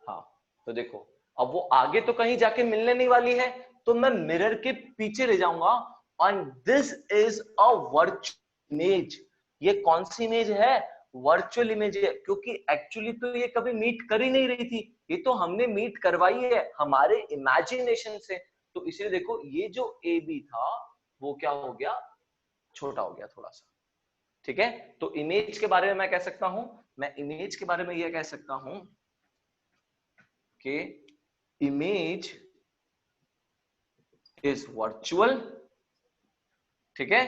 हाँ तो देखो, अब वो आगे तो कहीं जाके मिलने नहीं वाली है, तो मैं मिरर के पीछे ले जाऊंगा। And this is a virtual image. ये कौन सी इमेज है? वर्चुअल इमेज है, क्योंकि एक्चुअली तो ये कभी मीट कर ही नहीं रही थी, ये तो हमने मीट करवाई है हमारे इमेजिनेशन से। तो इसलिए देखो, ये जो ए बी था वो क्या हो गया, छोटा हो गया थोड़ा सा। ठीक है, तो इमेज के बारे में मैं कह सकता हूं, मैं इमेज के बारे में यह कह सकता हूं कि इमेज इज वर्चुअल। ठीक है,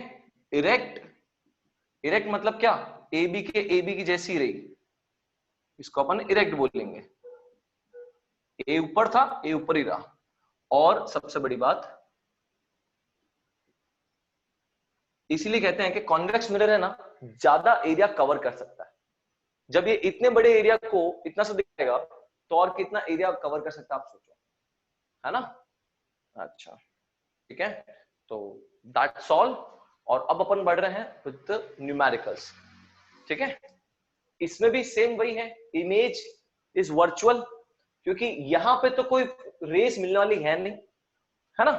इरेक्ट, इरेक्ट मतलब क्या, ए बी की जैसी रही, इसको अपन इरेक्ट बोलेंगे। ए ऊपर था, ए ऊपर ही रहा। और सबसे बड़ी बात, इसीलिए कहते हैं कि कॉन्वेक्स मिरर है ना, ज्यादा एरिया कवर कर सकता है। जब ये इतने बड़े एरिया को इतना सा दिखाएगा, तो और कितना एरिया कवर कर सकता है आप सोचो, है ना। अच्छा ठीक है, तो दैट्स ऑल। और अब अपन बढ़ रहे हैं विद न्यूमेरिकल्स। ठीक है, इसमें भी सेम वही है, इमेज इज वर्चुअल, क्योंकि यहां पे तो कोई रेस मिलने वाली है नहीं, है ना।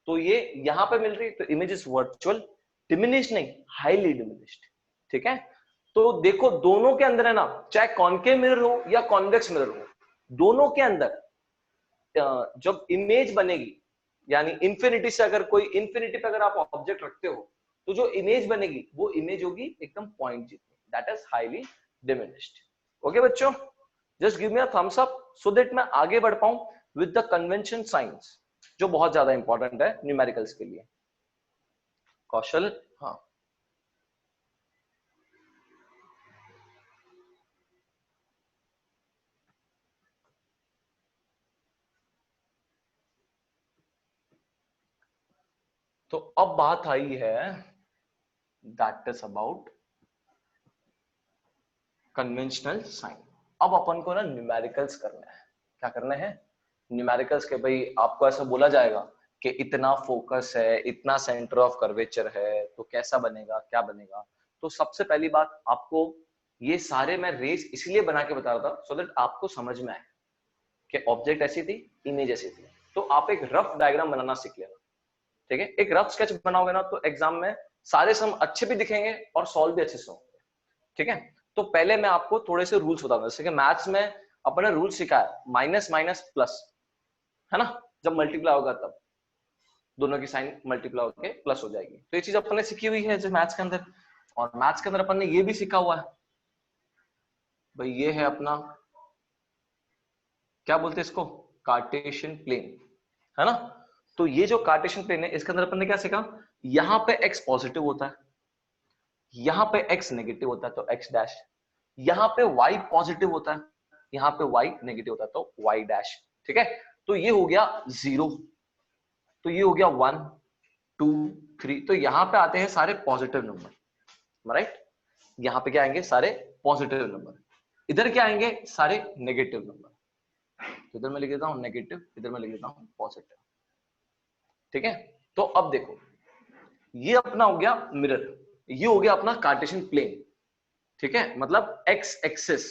तो ये यहां पे मिल रही है, तो इमेज इज वर्चुअल, डिमिनिश नहीं, हाईली डिमिनिश्ड। ठीक है, तो देखो दोनों के अंदर है ना, चाहे कॉनकेव मिरर हो या कॉन्वेक्स मिरर हो, दोनों के अंदर जब इमेज बनेगी, यानी इंफिनिटी से अगर कोई इंफिनिटी पे अगर आप ऑब्जेक्ट रखते हो, तो जो इमेज बनेगी वो इमेज होगी एकदम पॉइंट जितनी, that is highly diminished. Okay बच्चों, just give me a thumbs up so that मैं आगे बढ़ पाऊं विद द कन्वेंशन साइंस, जो बहुत ज्यादा इंपॉर्टेंट है न्यूमेरिकल्स के लिए। कौशल, हाँ तो अब बात आई है that is about conventional sign. अब अपन को ना न्यूमेरिकल्स करना है। क्या करना है? न्यूमेरिकल्स के भाई आपको ऐसा बोला जाएगा कि इतना फोकस है, इतना सेंटर ऑफ कर्वेचर है, तो कैसा बनेगा, क्या बनेगा। तो सबसे पहली बात, आपको ये सारे मैं रेस इसलिए बना के बता रहा था सो दैट आपको समझ में आए कि ऑब्जेक्ट ऐसी थी, इमेज ऐसी थी। तो आप एक रफ डायग्राम बनाना सीख लेना। ठीक है, एक रफ स्केच बनाओगे ना, तो एग्जाम में सारे सम अच्छे भी दिखेंगे और सॉल्व भी अच्छे से होंगे। ठीक है, तो पहले मैं आपको थोड़े से रूल्स बताऊंगा। जैसे कि मैथ्स में अपने रूल सिखाया, माइनस माइनस प्लस, है ना। जब मल्टीप्लाई होगा तब दोनों की साइन मल्टीप्लाई होकर प्लस हो जाएगी। तो ये चीज अपन ने सीखी हुई है जो मैथ्स के अंदर। और मैथ्स के अंदर अपन ने ये भी सीखा हुआ है भाई, ये है अपना, क्या बोलते हैं इसको, कार्टेशियन प्लेन, है ना। तो ये जो कार्टेशियन प्लेन है, इसके अंदर अपन ने क्या सीखा, यहां पे x पॉजिटिव होता है, यहां पे x नेगेटिव होता है तो x डैश, यहां पे y पॉजिटिव होता है, यहां पे y नेगेटिव होता है तो y डैश। ठीक है, तो ये हो गया 0, तो ये हो गया 1 2 3, तो यहां पे आते हैं सारे पॉजिटिव नंबर, राइट। यहां पे क्या आएंगे, सारे पॉजिटिव नंबर। इधर क्या आएंगे, सारे नेगेटिव नंबर। तो इधर मैं लिख देता हूं नेगेटिव, इधर मैं लिख देता हूं पॉजिटिव। ठीक है, तो अब देखो, ये अपना हो गया मिरर, ये हो गया अपना कार्टेशियन प्लेन। ठीक है, मतलब एक्स एक्सिस।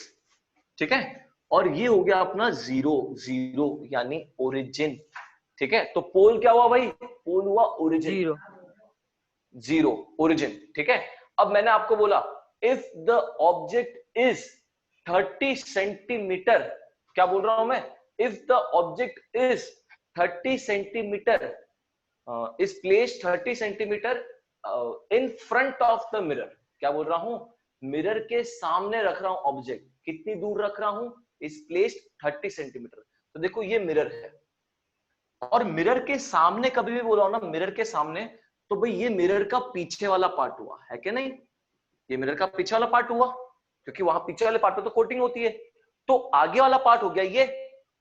ठीक है, और ये हो गया अपना 0 0 यानी ओरिजिन। ठीक है, तो पोल क्या हुआ भाई, पोल हुआ ओरिजिन, 0 ओरिजिन। ठीक है, अब मैंने आपको बोला if the object is 30 centimetre, क्या बोल रहा हूं मैं, if the object is 30 centimetre is placed 30 centimetre in front of the mirror. क्या बोल रहा हूं, मिरर के सामने रख रहा हूं ऑब्जेक्ट, कितनी दूर रख रहा हूं, इज प्लेस्ड 30 सेंटीमीटर। तो देखो ये मिरर है, और मिरर के सामने कभी भी बोला हो ना, मिरर के सामने, तो भाई ये मिरर का पीछे वाला पार्ट हुआ, है कि नहीं। ये मिरर का पीछे वाला पार्ट हुआ, क्योंकि वहां पीछे वाले पार्ट पे तो कोटिंग होती है। तो आगे वाला पार्ट हो गया ये,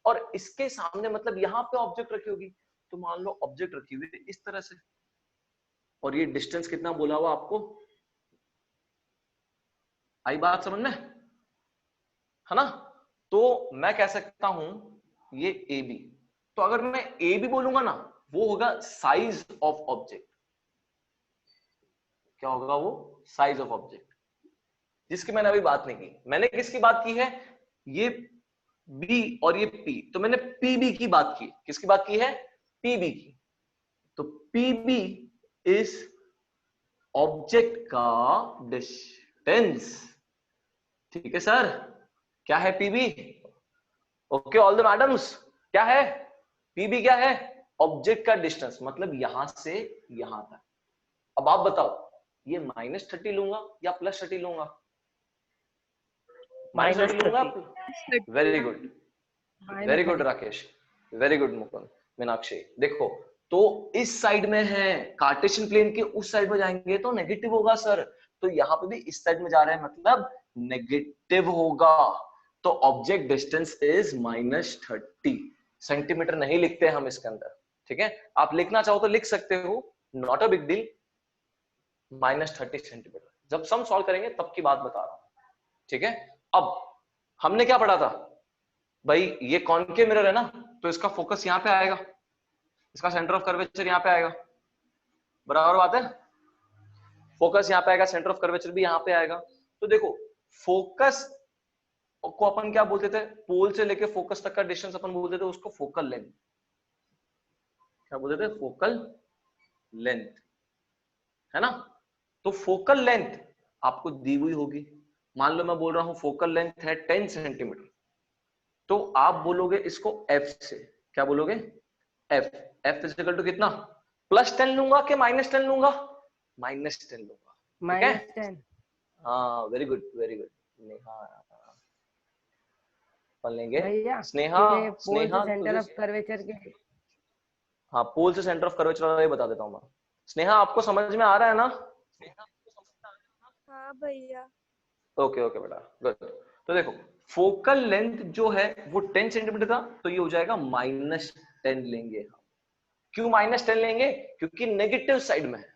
और इसके सामने मतलब यहां पे ऑब्जेक्ट रखी होगी। तो मान लो ऑब्जेक्ट रखी हुई है इस तरह से, और ये डिस्टेंस कितना बोला हुआ आपको, आई बात समझ में, है ना। तो मैं कह सकता हूं ये ए बी। तो अगर मैं ए बी बोलूंगा ना, वो होगा साइज ऑफ ऑब्जेक्ट। क्या होगा वो? साइज ऑफ ऑब्जेक्ट, जिसकी मैंने अभी बात नहीं की। मैंने किसकी बात की है? ये बी और ये पी, तो मैंने पीबी की बात की। किसकी बात की है? पीबी की। तो पीबी इज ऑब्जेक्ट का डिस्टेंस। ठीक है सर, क्या है PB? Okay all the madams, क्या है पीबी? क्या है? ऑब्जेक्ट का डिस्टेंस, मतलब यहां से यहां तक। अब आप बताओ, ये -30 लूंगा या +30 लूंगा? -30 लूंगा। Very good, very good Rakesh, very good Mukund, Meenakshi. देखो, तो इस साइड में है, कार्टेशियन प्लेन के उस साइड में जाएंगे तो नेगेटिव होगा सर। तो यहाँ पे भी इस साइड में जा रहे हैं, मतलब नेगेटिव होगा। तो ऑब्जेक्ट डिस्टेंस इज -30 सेंटीमीटर। नहीं लिखते हम इसके अंदर, ठीक है? आप लिखना चाहो तो लिख सकते हो, not a big deal. -30 centimetre. जब सम सॉल्व करेंगे तब की बात बता रहा हूं, ठीक है? अब हमने क्या पढ़ा था भाई? ये कॉनकेव मिरर है ना, तो इसका फोकस यहाँ पे आएगा, इसका सेंटर ऑफ कर्वेचर यहाँ पे आएगा। बराबर बात है? फोकस यहाँ पे आएगा, सेंटर ऑफ कर्वेचर भी यहाँ पे आएगा। तो देखो, फोकस को अपन क्या बोलते थे? पोल से लेके फोकस तक का डिस्टेंस अपन बोलते थे उसको फोकल लेंथ। क्या बोलते थे? फोकल लेंथ, है ना? तो फोकल लेंथ आपको दी हुई होगी। मान लो मैं बोल रहा हूं फोकल लेंथ है 10 सेंटीमीटर, तो आप बोलोगे इसको f से। क्या बोलोगे? f। f is equal to कितना? +10 लूंगा कि -10 लूंगा? -10 लूंगा, ठीक है? -10। हाँ, very good, very good. Neha पढ़ लेंगे। भैया स्नेहा, ये पोल स्नेहा से सेंटर तुझे, ऑफ कर्वेचर के हाँ पोल से सेंटर ऑफ कर्वेचर वाला ये बता देता हूँ मैं। स्नेहा आपको समझ में आ रहा है ना? हाँ भैया। ओके ओके बेटा, गुड। तो देखो, फोकल लेंथ जो है वो 10 सेंटीमीटर था, तो ये हो जाएगा -10 लेंगे हम। क्यों -10 लेंगे? क्योंकि नेगेटिव साइड में है।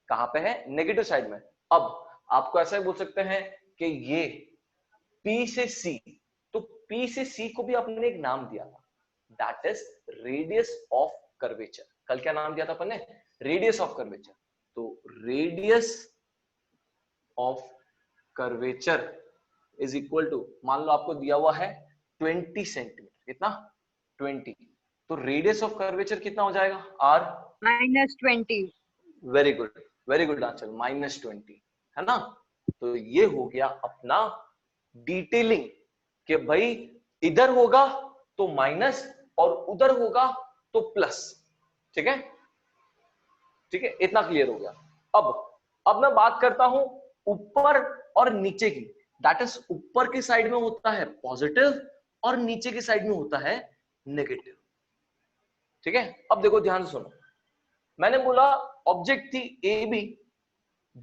कहां पे है? नेगेटिव साइड में। अब आपको ऐसा बोल सकते हैं कि ये P से C, तो P से C को भी अपने एक नाम दिया था, that is radius of curvature. कल क्या नाम दिया था अपन ने? Radius of curvature. तो radius of curvature is equal to, मान लो आपको दिया हुआ है 20 सेंटीमीटर। कितना? 20। तो रेडियस ऑफ कर्वेचर कितना हो जाएगा? R -20। Very good, very good answer, -20, है ना? तो ये हो गया अपना डिटेलिंग कि भाई इधर होगा तो माइनस और उधर होगा तो प्लस। ठीक है, ठीक है, इतना क्लियर हो गया। अब मैं बात करता हूं ऊपर और नीचे की। दैट इज ऊपर की साइड में होता है पॉजिटिव और नीचे की साइड में होता है नेगेटिव। ठीक है, अब देखो ध्यान से सुनो। मैंने बोला ऑब्जेक्ट थी ए बी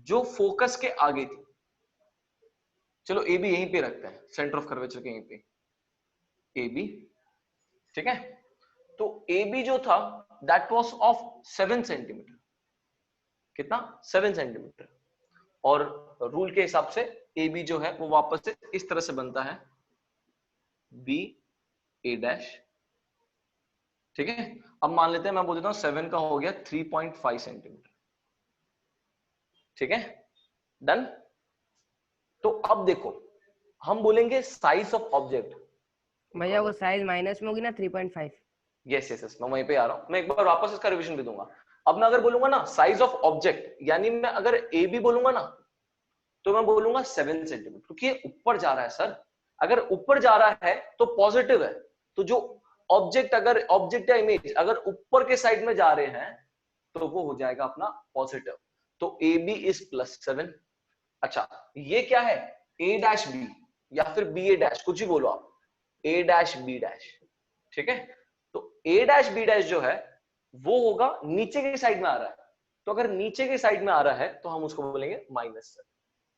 जो फोकस के आगे थी। चलो ए बी यहीं पे रखते हैं, सेंटर ऑफ कर्वेचर के यहीं पे ए बी। ठीक है, तो ए बी जो था दैट वाज ऑफ 7 सेंटीमीटर। कितना? 7 सेंटीमीटर। और रूल के हिसाब से ए बी जो है वो वापस से इस तरह से बनता है बी ए डैश। ठीक है, अब मान लेते हैं, मैं बोल देता हूं 7 का हो गया 3.5 सेंटीमीटर। ठीक है, डन। तो अब देखो हम बोलेंगे साइज ऑफ ऑब्जेक्ट। भैया वो साइज माइनस में होगी ना 3.5। यस यस यस, मैं वहीं पे आ रहा हूं। मैं एक बार वापस इसका रिवीजन भी दूंगा। अब मैं अगर बोलूंगा ना साइज ऑफ ऑब्जेक्ट, यानी मैं अगर ए बी बोलूंगा ना तो मैं बोलूंगा 7 सेंटीमीटर, क्योंकि ये ऊपर जा रहा है सर। अगर ऊपर जा रहा है तो पॉजिटिव है, तो जो ऑब्जेक्ट, अगर ऑब्जेक्ट या इमेज अगर ऊपर के साइड में जा रहे हैं तो वो हो जाएगा अपना पॉजिटिव। तो ए बी इज +7। अच्छा, ये क्या है? ए डैश बी या फिर बी ए डैश, कुछ भी बोलो आप, ए डैश बी डैश। ठीक है, तो ए डैश बी डैश जो है वो होगा नीचे की साइड में आ रहा है। तो अगर नीचे की साइड में आ रहा है तो हम उसको बोलेंगे -7।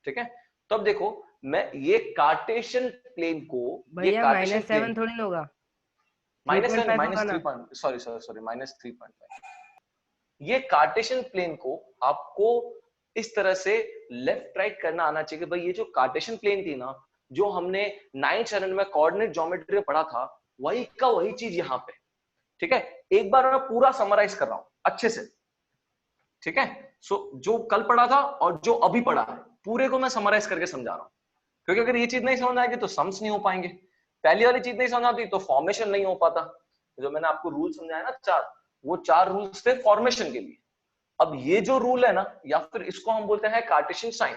ठीक है, तो अब देखो मैं ये कार्टेशियन प्लेन को, भैया -7 थोड़ी ना होगा, -3.5। ये कार्टेशियन प्लेन को आपको इस तरह से लेफ्ट राइट करना आना चाहिए कि भाई ये जो कार्टेशियन प्लेन थी ना जो हमने 9th चैनल में कोऑर्डिनेट ज्योमेट्री में पढ़ा था, वही का वही चीज यहाँ पे। ठीक है, एक बार मैं पूरा समराइज कर रहा हूं अच्छे से। ठीक है, सो जो कल पढ़ा था और जो अभी पढ़ा है, पूरे को मैं समराइज करके समझा रहा हूं, क्योंकि अगर ये चीज नहीं समझ आएगी तो सम्स नहीं हो पाएंगे। पहली वाली चीज नहीं समझ आती तो फॉर्मेशन नहीं हो पाता। जो मैंने आपको रूल समझाया ना 4, वो 4 रूल्स थे फॉर्मेशन के लिए। अब ये जो रूल है ना, या फिर इसको हम बोलते हैं कार्टेशियन साइन,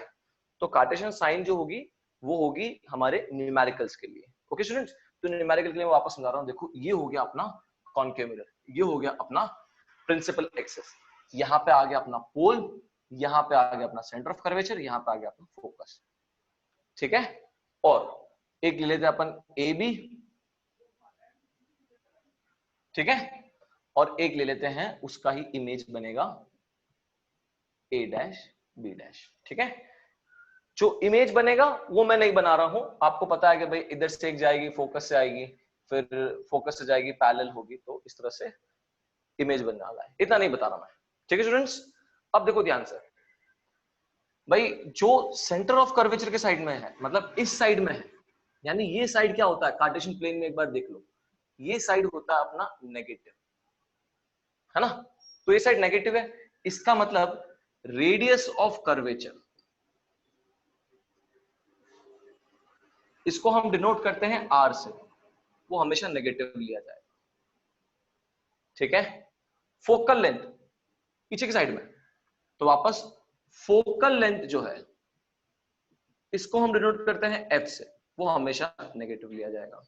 तो कार्टेशियन साइन जो होगी वो होगी हमारे न्यूमेरिकल्स के लिए। ओके स्टूडेंट्स, तो न्यूमेरिकल के लिए मैं वापस समझा रहा हूँ। देखो ये हो गया अपना कॉन्केव मिरर, ये हो गया अपना प्रिंसिपल एक्सिस, यहाँ पे आ गया अपना पोल, यहाँ पे आ गया अपना सेंटर ऑफ कर्वेचर, यहाँ पे आ गया अपना फोकस। ठीक है, और एक ले लेते हैं अपन ए बी, ठीक है, और एक ले लेते हैं उसका ही इमेज बनेगा ए डैश बी डैश। ठीक है, जो इमेज बनेगा वो मैं नहीं बना रहा हूं, आपको पता है कि भाई इधर से एक जाएगी फोकस से आएगी, फिर फोकस से जाएगी पैरेलल होगी, तो इस तरह से इमेज बनने वाला है, इतना नहीं बता रहा मैं। ठीक है स्टूडेंट्स, अब देखो ध्यान से भाई, जो सेंटर ऑफ कर्वेचर के साइड में है, मतलब इस साइड में है, यानी ये साइड क्या होता है कार्टेशियन प्लेन में, एक बार देख लो, ये साइड होता है अपना नेगेटिव, है ना, तो ये साइड नेगेटिव है, इसका मतलब रेडियस ऑफ कर्वेचर, इसको हम डिनोट करते हैं आर से, वो हमेशा नेगेटिव लिया जाएगा। ठीक है, फोकल लेंथ पीछे की साइड में, तो वापस फोकल लेंथ जो है इसको हम डिनोट करते हैं एफ से, वो हमेशा नेगेटिव लिया जाएगा।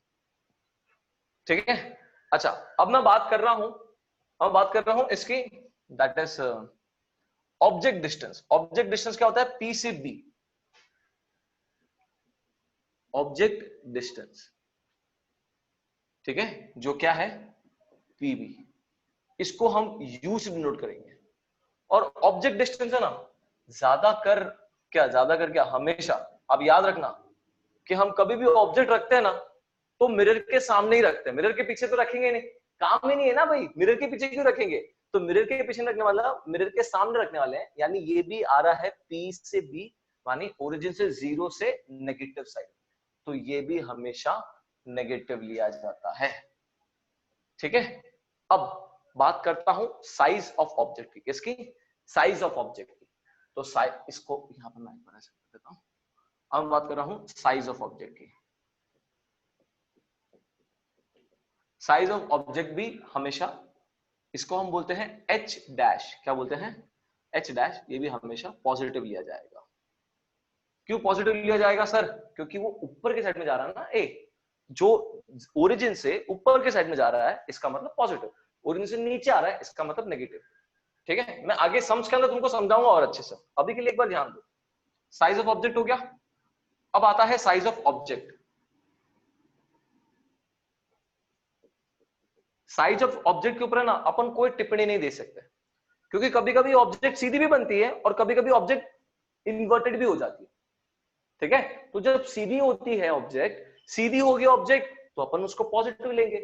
ठीक है, अच्छा अब मैं बात कर रहा हूं इसकी, that is object distance. Object distance क्या होता है, पी से बी, ऑब्जेक्ट डिस्टेंस। ठीक है, जो क्या है पीबी, इसको हम यू से डिनोट करेंगे। और ऑब्जेक्ट डिस्टेंस है ना, ज्यादा कर क्या हमेशा, अब याद रखना कि हम कभी भी ऑब्जेक्ट रखते हैं ना, तो मिरर के सामने ही रखते हैं, मिरर के पीछे तो रखेंगे नहीं, काम ही नहीं है ना भाई, मिरर के पीछे क्यों रखेंगे, तो मिरर के पीछे रखने वाला मिरर के सामने रखने वाले हैं, यानी ये भी आ रहा है पी से बी, मानी ओरिजिन से 0 से नेगेटिव साइड, तो ये भी हमेशा नेगेटिव लिया जाता है। ठीक है, अब बात करता हूं साइज ऑफ ऑब्जेक्ट की, किसकी, साइज ऑफ ऑब्जेक्ट की, तो साइज, इसको यहां पर मैं एक बार ऐसे कर देता हूं, अब बात कर रहा हूं साइज ऑफ ऑब्जेक्ट की। साइज ऑफ ऑब्जेक्ट भी हमेशा, इसको हम बोलते हैं एच डैश, क्या बोलते हैं, एच डैश, ये भी हमेशा पॉजिटिव लिया जाएगा। क्यों पॉजिटिव लिया जाएगा सर, क्योंकि वो ऊपर के साइड में जा रहा है ना, ए जो ओरिजिन से ऊपर के साइड में जा रहा है, इसका मतलब पॉजिटिव, ओरिजिन से नीचे आ रहा है, इसका मतलब नेगेटिव। ठीक है, मैं आगे सम्स के अंदर तुमको समझाऊंगा और अच्छे से, अभी के लिए एक बार ध्यान दो। साइज ऑफ ऑब्जेक्ट हो गया, अब आता है size of object. Size of object के ऊपर है ना अपन कोई टिप्पणी नहीं दे सकते, क्योंकि कभी कभी ऑब्जेक्ट सीधी भी बनती है और कभी कभी ऑब्जेक्ट इन्वर्टेड भी हो जाती है। ठीक है, तो जब सीधी होती है ऑब्जेक्ट, सीधी होगी ऑब्जेक्ट, तो अपन उसको पॉजिटिव लेंगे,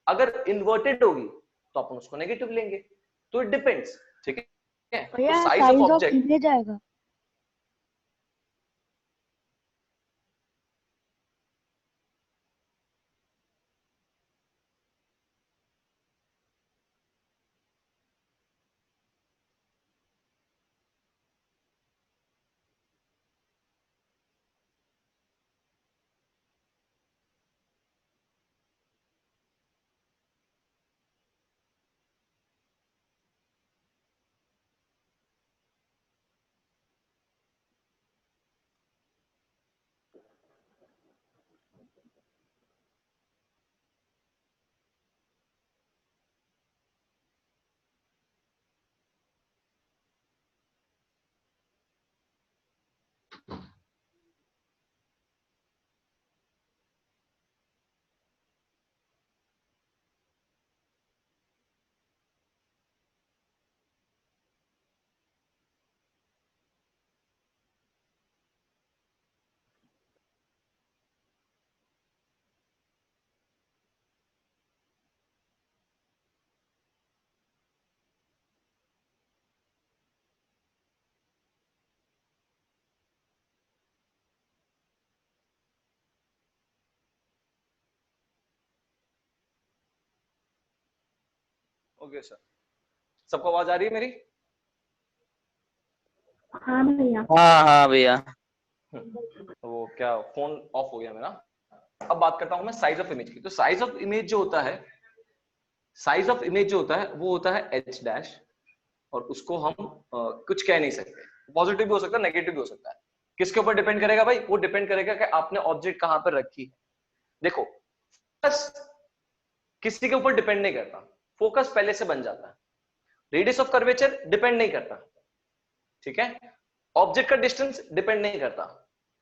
अगर इन्वर्टेड होगी तो अपन उसको नेगेटिव लेंगे, तो इट डिपेंड्स। ठीक है, तो साइज ऑफ ऑब्जेक्ट, इमेज आएगा। ओके सर, सबको आवाज आ रही है मेरी? हाँ भैया। हाँ भैया। वो क्या फोन ऑफ हो गया मेरा। अब बात करता हूं मैं साइज ऑफ इमेज की। तो साइज ऑफ इमेज जो होता है, साइज ऑफ इमेज जो होता है वो होता है h डैश, और उसको हम कुछ कह नहीं सकते, पॉजिटिव भी हो सकता है नेगेटिव भी हो सकता है। किसके ऊपर डिपेंड करेगा भाई? वो डिपेंड करेगा कि आपने ऑब्जेक्ट कहां पर रखी है। देखो फोकस किसी के ऊपर डिपेंड नहीं करता, फोकस पहले से बन जाता है। रेडियस ऑफ कर्वेचर डिपेंड नहीं करता, ठीक है। ऑब्जेक्ट का डिस्टेंस डिपेंड नहीं करता,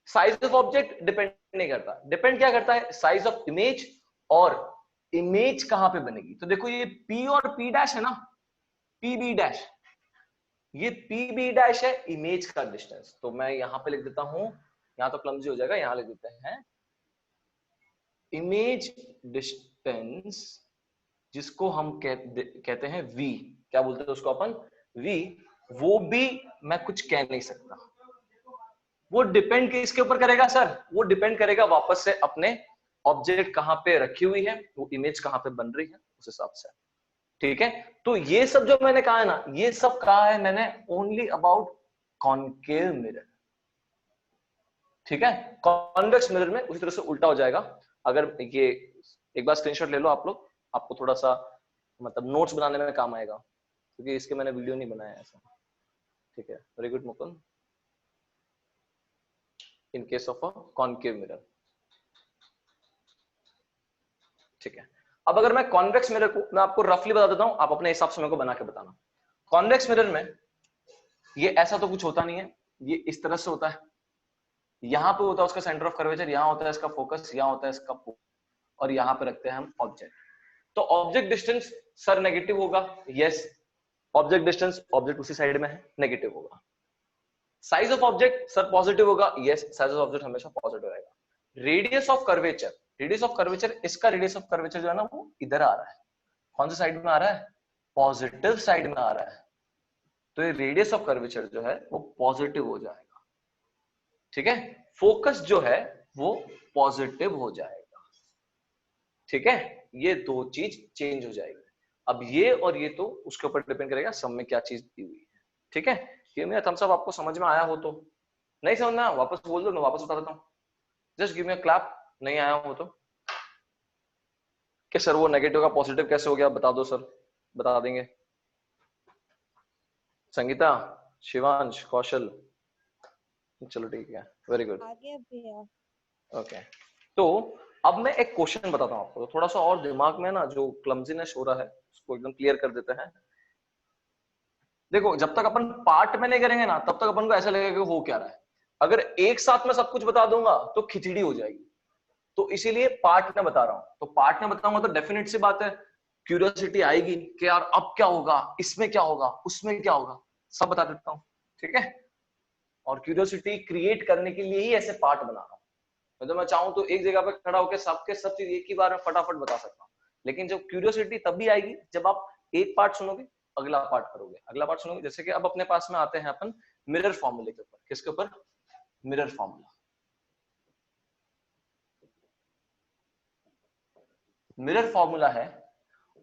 साइज ऑफ ऑब्जेक्ट डिपेंड नहीं करता। डिपेंड क्या करता है? साइज ऑफ इमेज, और इमेज कहां पे बनेगी। तो देखो ये P और P डैश है ना, PB डैश, ये PB डैश है इमेज का डिस्टेंस। तो मैं यहां पे लिख देता हूं, यहां तो क्लमजी हो जाएगा, यहां लिख देते हैं इमेज डिस्टेंस, जिसको हम कहते हैं V। क्या बोलते हैं उसको अपन? V। वो भी मैं कुछ कह नहीं सकता। वो डिपेंड किसके ऊपर करेगा सर? वो डिपेंड करेगा वापस से अपने ऑब्जेक्ट कहां पे रखी हुई है, वो इमेज कहां पे बन रही है, उस हिसाब से, ठीक है। तो ये सब जो मैंने कहा है ना, ये सब कहा है मैंने ओनली अबाउट कॉन्केव मिरर, ठीक है। कॉन्वेक्स मिरर में उसी तरह से उल्टा हो जाएगा। अगर ये एक बार स्क्रीनशॉट ले लो आप लोग, आपको थोड़ा सा मतलब नोट्स बनाने में काम आएगा, क्योंकि इसके मैंने वीडियो नहीं बनाया ऐसा, ठीक है। Very good Mukund. In case of a concave mirror, ठीक है। अब अगर मैं कॉन्वेक्स मिरर को मैं आपको रफली बता देता हूं, आप अपने हिसाब से मेरे को बना के बताना। कॉन्वेक्स मिरर में ये ऐसा तो कुछ होता नहीं है, ये इस तरह से होता है। यहां पे होता है उसका सेंटर ऑफ कर्वेचर, यहां होता है इसका फोकस, यहां होता है इसका फोकस, और यहां पे रखते हैं हम ऑब्जेक्ट। तो ऑब्जेक्ट डिस्टेंस सर नेगेटिव होगा, यस। ऑब्जेक्ट डिस्टेंस, ऑब्जेक्ट उसी साइड में है, नेगेटिव होगा। Size of object sir positive होगा, यस। साइज ऑफ ऑब्जेक्ट हमेशा पॉजिटिव रहेगा। Radius of curvature, radius of curvature, इसका रेडियस ऑफ कर्वेचर जो है ना वो इधर आ रहा है। कौन सी साइड में आ रहा है? पॉजिटिव साइड में आ रहा है। तो ये रेडियस ऑफ कर्वेचर जो है वो पॉजिटिव हो जाएगा, ठीक है। फोकस जो है वो पॉजिटिव हो जाएगा, ठीक है। ये दो चीज चेंज हो जाएगी। अब ये और ये तो उसके ऊपर डिपेंड करेगा सब में क्या चीज दी हुई है, ठीक है। ये मेरा थम्स अप आपको समझ में आया हो तो, नहीं समझ में आया वापस बोल दो, मैं वापस बता देता हूँ। जस्ट गिव मी अ क्लैप, नहीं आया हो तो। कि सर वो नेगेटिव का पॉजिटिव कैसे हो गया, बता दो सर, बता देंगे। संगीता, शिवांश, कौशल, चलो ठीक है, वेरी गुड, आगे भैया। ओके। तो अब मैं एक क्वेश्चन बताता हूँ आपको, तो थोड़ा सा और दिमाग में ना जो क्लमजीनेस हो रहा है उसको एकदम क्लियर कर देते हैं। देखो जब तक अपन पार्ट में नहीं करेंगे ना, तब तक अपन को ऐसा लगेगा कि हो क्या रहा है। अगर एक साथ में सब कुछ बता दूंगा तो खिचड़ी हो जाएगी, तो इसीलिए पार्ट में बता रहा हूं। तो पार्ट में बताऊंगा तो डेफिनेट सी बात है क्यूरियोसिटी आएगी कि यार अब क्या होगा, इसमें क्या होगा, उसमें क्या होगा, सब बता देता हूँ, ठीक है। और क्यूरियोसिटी क्रिएट करने के लिए ही ऐसे पार्ट बना रहा हूँ। मतलब मैं चाहूं तो एक जगह पे खड़ा होकर सबके सब चीज एक ही बार में फटाफट बता सकता हूँ, लेकिन जब क्यूरियोसिटी तभी आएगी जब आप एक पार्ट सुनोगे, अगला पार्ट करोगे, अगला पार्ट सुनोगे। जैसे कि अब अपने पास में आते हैं अपन मिरर फॉर्मूले के ऊपर। किसके ऊपर? Mirror formula. मिरर फॉर्मूला है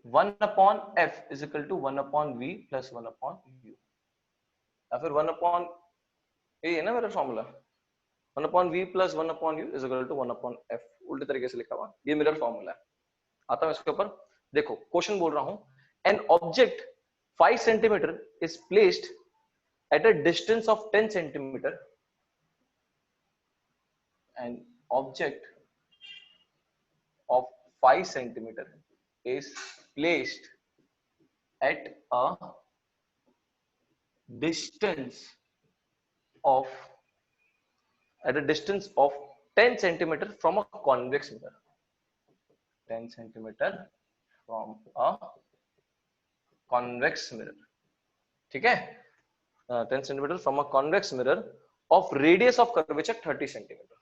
1/f is equal to 1/v plus 1/u, या फिर 1/, ये है ना mirror formula, 1/v plus 1/u is equal to 1/f, उल्टे तरीके से लिखा हुआ, ये मिरर फॉर्मूला है। आता है इसके ऊपर। देखो क्वेश्चन बोल रहा हूं, an object 5 centimetre is placed at a distance of 10 centimetre, an object of 5 centimeter is placed at a distance of 10 centimeter from a convex mirror. 10 centimeter from a convex mirror, ठीक है। 10 centimeter from a convex mirror of radius of curvature 30 centimeter,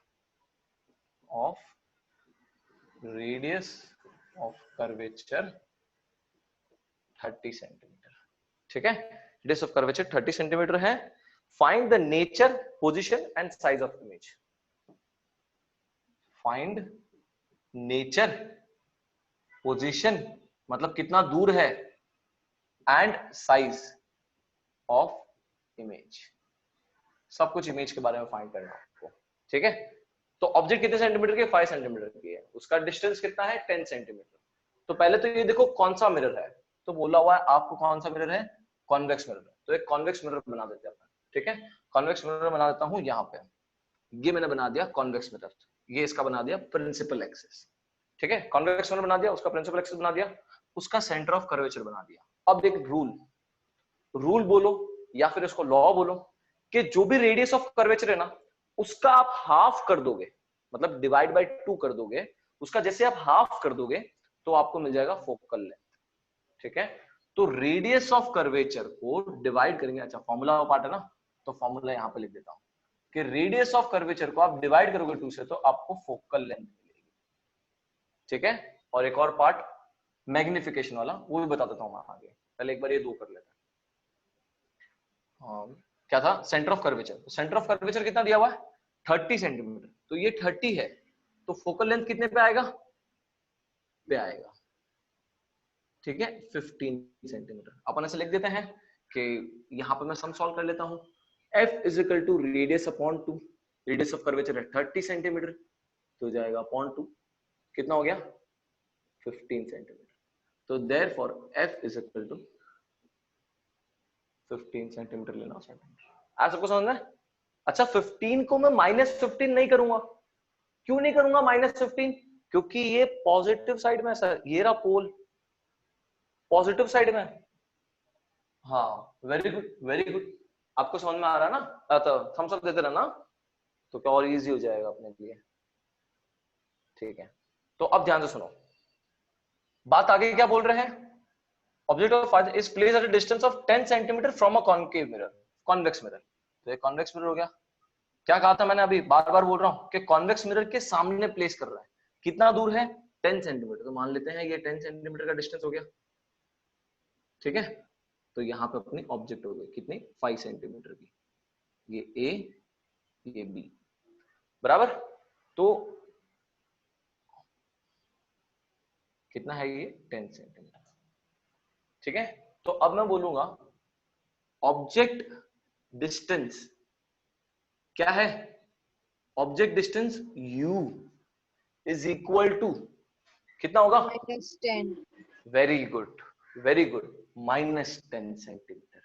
of radius of curvature 30 centimetre, ठीक है। Radius of curvature 30 centimetre है। Find the nature, position and size of image. Find nature, position मतलब कितना दूर है, and size of image. सब कुछ image के बारे में फाइंड करना है आपको, ठीक है। तो ऑब्जेक्ट कितने सेंटीमीटर की? 5 सेंटीमीटर की है। उसका डिस्टेंस कितना है? 10 सेंटीमीटर। तो पहले तो ये देखो कौन सा मिरर है, तो बोला हुआ है आपको कौन सा मिरर है? कॉन्वेक्स मिरर है। तो एक कॉन्वेक्स मिरर बना देते हैं, ठीक है। कॉन्वेक्स मिरर बना देता हूं यहाँ पे, ये मैंने बना दिया कॉन्वेक्स मिरर, ये इसका बना दिया प्रिंसिपल एक्सिस, ठीक है। कॉन्वेक्स मिरर बना दिया, उसका प्रिंसिपल एक्सिस बना दिया, उसका सेंटर ऑफ कर्वेचर बना दिया। अब एक रूल बोलो या फिर इसको लॉ बोलो कि जो भी रेडियस ऑफ कर्वेचर है ना, उसका आप हाफ कर दोगे, मतलब डिवाइड बाय 2 कर दोगे, उसका जैसे आप हाफ कर दोगे तो आपको मिल जाएगा फोकल लेंथ, ठीक है। तो रेडियस ऑफ कर्वेचर को डिवाइड करेंगे, अच्छा फॉर्मूला पार्ट है ना, तो फॉर्मूला यहां पे लिख देता हूं कि रेडियस ऑफ कर्वेचर को आप डिवाइड करोगे 2 से तो आपको फोकल लेंथ मिलेगी, ठीक है। और एक और पार्ट मैग्निफिकेशन वाला, वो भी बता देता हूं मैं आगे, पहले एक बार ये 2 कर लेते हैं। क्या था? Centre of curvature. Centre of curvature कितना दिया हुआ है? 30 सेंटीमीटर। तो ये 30 है, तो फोकल लेंथ कितने पे आएगा? पे आएगा, ठीक है, 15 सेंटीमीटर। अपन ऐसे लिख देते हैं कि यहां पे मैं सम सॉल्व कर लेता हूं। F is equal to radius upon 2, radius of curvature है 30 सेंटीमीटर, तो जाएगा अपॉन 2, कितना हो गया? 15 सेंटीमीटर। तो therefore F is equal to 15 centimetre लेना सेंटीमीटर। आप सबको समझ में? अच्छा 15 को मैं -15 नहीं करूंगा। क्यों नहीं करूंगा -15? क्योंकि ये पॉजिटिव साइड में है, ये रहा पोल पॉजिटिव साइड में। हाँ वेरी गुड वेरी गुड, आपको समझ में आ रहा है ना? तो थम्स अप देते रहना तो क्या और इजी हो जाएगा अपने लिए, ठीक है। तो अब ध्यान से सुनो, बात आगे क्या बोल रहे हैं? Object of phi is placed at a distance of 10 centimeter from a concave mirror, convex mirror। तो ये convex mirror हो गया। क्या कहा था मैंने? अभी बार बार बोल रहा हूं कि convex mirror के सामने प्लेस कर रहा है। कितना दूर है? 10 सेंटीमीटर। तो मान लेते हैं ये 10 सेंटीमीटर का डिस्टेंस हो गया, ठीक है। तो यहाँ पे अपनी ऑब्जेक्ट हो गई कितनी? 5 सेंटीमीटर की। ये A, ये B, बराबर। तो कितना है ये? 10 सेंटीमीटर, ठीक है। तो अब मैं बोलूंगा ऑब्जेक्ट डिस्टेंस क्या है? Object distance U is equal to कितना होगा? -10। Very good very good, -10 centimetre,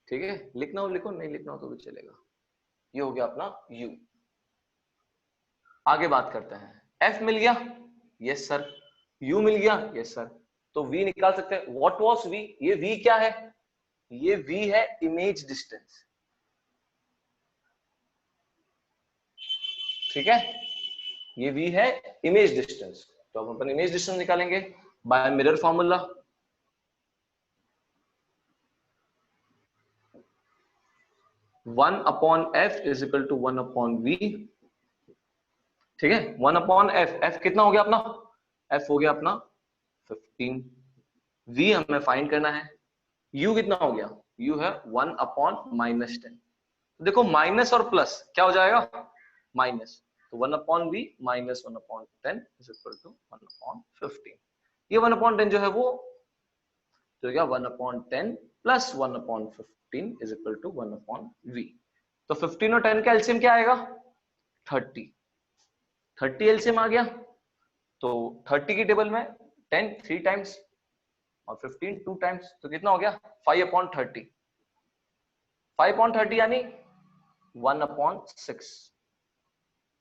ठीक है। लिखना हो लिखो, नहीं लिखना हो तो भी चलेगा। ये हो गया अपना U। आगे बात करते हैं। F मिल गया, यस सर। U मिल गया, यस सर। तो V निकाल सकते हैं। What was V? ये V क्या है? ये V है इमेज डिस्टेंस, ठीक है। ये V है इमेज डिस्टेंस। तो अब अपन इमेज डिस्टेंस निकालेंगे by mirror formula. One upon F is equal to 1 upon V, ठीक है। 1 अपॉन F कितना हो गया अपना? F हो गया अपना 15। V हमें फाइंड करना है। U कितना हो गया? U है 1 अपॉन -10। देखो माइनस और प्लस क्या हो जाएगा? माइनस। तो 1 upon V minus 1 upon 10 is equal to 1 upon 15। ये 1 अपॉन 10 जो है वो तो क्या 1 upon 10 plus 1 upon 15 is equal to 1 upon V। तो 15 और 10 का एलसीएम क्या आएगा? 30। 30 एलसीएम आ गया। तो 30 की टेबल में 10 3 टाइम्स और 15 2 टाइम्स, तो कितना हो गया? 5 अपॉन 30। 5 अपॉन 30 यानी 1 अपॉन 6।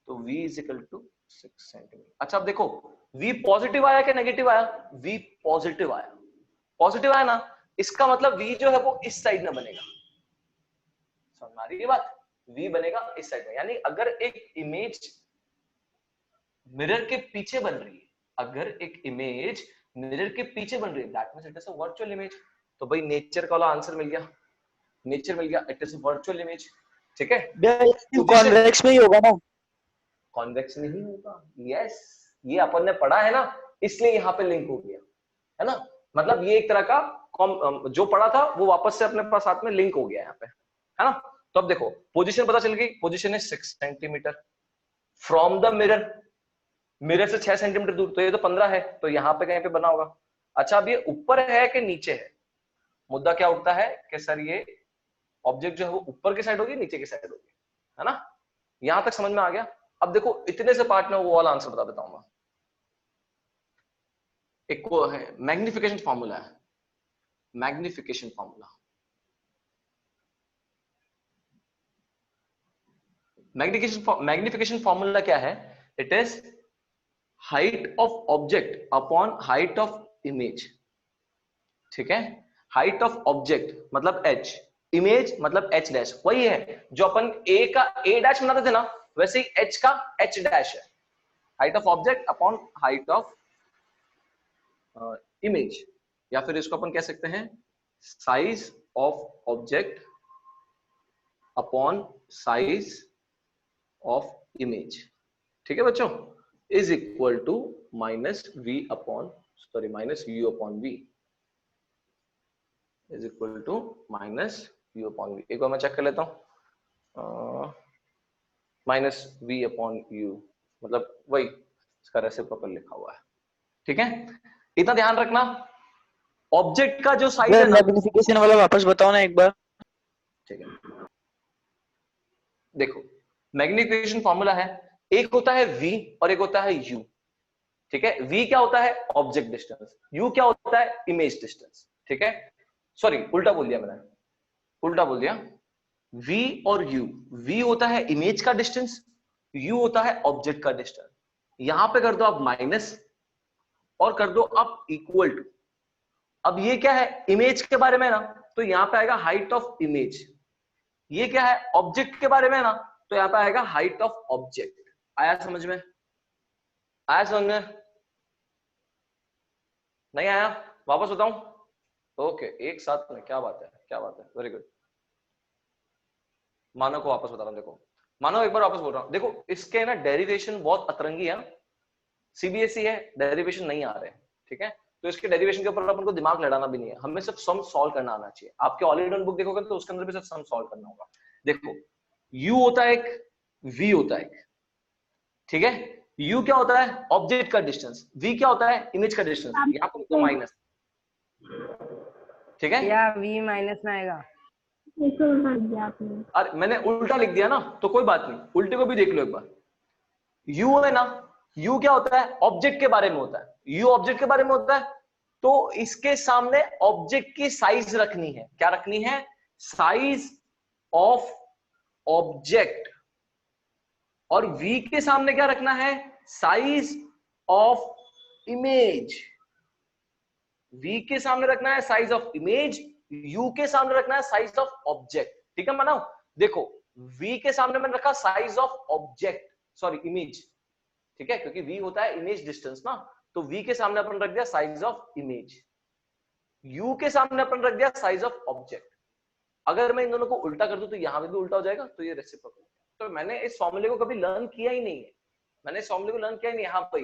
तो V is equal to 6 centimetre. अच्छा अब देखो V पॉजिटिव आया कि नेगेटिव आया? V पॉजिटिव आया। पॉजिटिव आया ना, इसका मतलब V जो है वो इस साइड में बनेगा। समझ में आ रही है बात? V बनेगा इस साइड में, यानी अगर एक इमेज मिरर के पीछे बन रही है, अगर एक इमेज मिरर के पीछे बन रही है, that means it is a virtual image. तो भाई नेचर का वाला आंसर मिल गया, नेचर मिल गया, it is a virtual image, ठीक है। कॉन्वेक्स में ही होगा ना? कॉन्वेक्स नहीं होगा, यस, ये अपन ने पढ़ा है ना, इसलिए यहाँ पे लिंक हो गया है ना। मतलब ये एक तरह का जो पढ़ा था वो वापस से अपने पास साथ में लिंक हो गया यहाँ पे, है ना। तो अब देखो पोजीशन पता चल गई, पोजीशन है 6 centimetre from the mirror. Mirror से 6 सेंटीमीटर दूर, तो ये तो 15 है, तो यहाँ पे कहीं पे बना होगा। अच्छा अब ये ऊपर है कि नीचे है? मुद्दा क्या उठता है कि सर ये ऑब्जेक्ट जो है वो ऊपर की साइड होगी नीचे की साइड होगी, है ना? यहां तक समझ में आ गया? अब देखो इतने से पार्ट में वो वाला आंसर बता देता हूं मैं। एक वो है मैग्निफिकेशन फॉर्मूला है, मैग्निफिकेशन फॉर्मूला। मैग्निफिकेशन फॉर्मूला क्या है? It is height of object upon height of image. ठीक है, हाइट ऑफ ऑब्जेक्ट मतलब h, इमेज मतलब h डैश। वही है जो अपन a का a डैश बनाते थे ना, वैसे ही h का h डैश है। Height of object upon height of image, या फिर इसको अपन कह सकते हैं size of object upon size of image. ठीक है बच्चों, is equal to minus v upon minus u upon v is equal to minus u upon v। एक बार मैं चेक कर लेता हूं, माइनस v अपॉन u मतलब वही इसका रेसिप्रोकल लिखा हुआ है। ठीक है, इतना ध्यान रखना। ऑब्जेक्ट का जो साइज है ना, मैग्निफिकेशन वाला वापस बताओ ना एक बार। ठीक है, देखो मैग्निफिकेशन फॉर्मूला है, एक होता है v और एक होता है u। ठीक है, v क्या होता है? Object distance. u क्या होता है? Image distance. ठीक है, सॉरी उल्टा बोल दिया मैंने, उल्टा बोल दिया। v और u, v होता है इमेज का डिस्टेंस, u होता है ऑब्जेक्ट का डिस्टेंस। यहां पे कर दो आप माइनस और कर दो आप इक्वल टू। अब ये क्या है? इमेज के बारे में ना, तो यहां पे आएगा हाइट ऑफ इमेज। ये क्या है? ऑब्जेक्ट के बारे में ना, तो यहां पे आएगा हाइट ऑफ ऑब्जेक्ट। आया समझ में? आया समझ में? नहीं आया? वापस बताऊं? ओके, एक साथ में, क्या बात है, क्या बात है, वेरी गुड। मानो को वापस बता रहा हूं, देखो मानो एक बार वापस बोल रहा हूं, देखो इसके ना डेरिवेशन बहुत अतरंगी है, सीबीएसई है, डेरिवेशन नहीं आ रहे। ठीक है, तो इसके डेरिवेशन के ऊपर अपन को दिमाग लड़ाना भी नहीं है, हमें सिर्फ सम सॉल्व करना आना चाहिए। आपके ऑलरेडी बुक देखोगे तो उसके अंदर भी सिर्फ सम सॉल्व करना होगा। देखो u होता है एक, v होता है एक। ठीक है, u क्या होता है? ऑब्जेक्ट का डिस्टेंस। v क्या होता है? इमेज का डिस्टेंस। यहाँ पर तो माइनस। ठीक है, या v माइनस में आएगा। अरे मैंने उल्टा लिख दिया ना, तो कोई बात नहीं, उल्टे को भी देख लो एक बार। u है ना, u क्या होता है? ऑब्जेक्ट के बारे में होता है। u ऑब्जेक्ट के बारे में होता है, तो इसके सामने ऑब्जेक्ट की साइज रखनी है। क्या रखनी है? Size of object. और v के सामने क्या रखना है? Size of image. v के सामने रखना है साइज ऑफ इमेज, u के सामने रखना है साइज ऑफ ऑब्जेक्ट। ठीक है मानो, देखो v के सामने मैंने रखा size of object, sorry image. ठीक है, क्योंकि v होता है इमेज डिस्टेंस ना, तो v के सामने अपन रख दिया साइज ऑफ इमेज, u के सामने अपन रख दिया साइज ऑफ ऑब्जेक्ट। अगर मैं इन दोनों को उल्टा कर दूं तो यहां पे भी उल्टा हो जाएगा, तो ये रेसिप्रोकल। तो मैंने इस फॉर्मूले को कभी लर्न किया ही नहीं है, मैंने इस फॉर्मूले को लर्न किया ही नहीं। यहाँ पे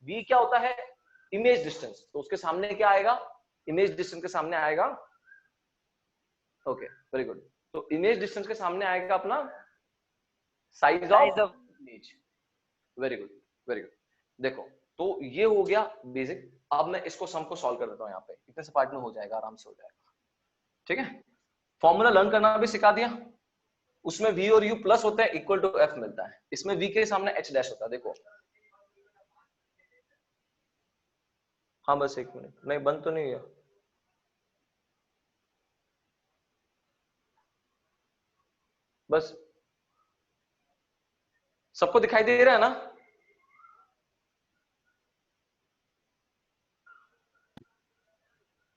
v क्या होता है? इमेज डिस्टेंस, तो उसके सामने क्या आएगा? इमेज डिस्टेंस के सामने आएगा, ओके वेरी गुड, तो इमेज डिस्टेंस के सामने आएगा अपना size of image. Very good, very good. देखो तो ये हो गया बेसिक। अब मैं इसको सम को सॉल्व कर देता हूं, यहाँ पे इतने से पार्ट में हो जाएगा, आराम से हो जाएगा। ठीक है, फॉर्मूला लर्न करना भी सिखा दिया। उसमें v और u प्लस होता है, इक्वल टू f मिलता है। इसमें v के सामने h डैश होता है। देखो हाँ बस एक मिनट, नहीं बंद तो नहीं हुआ। बस सबको दिखाई दे रहा है ना?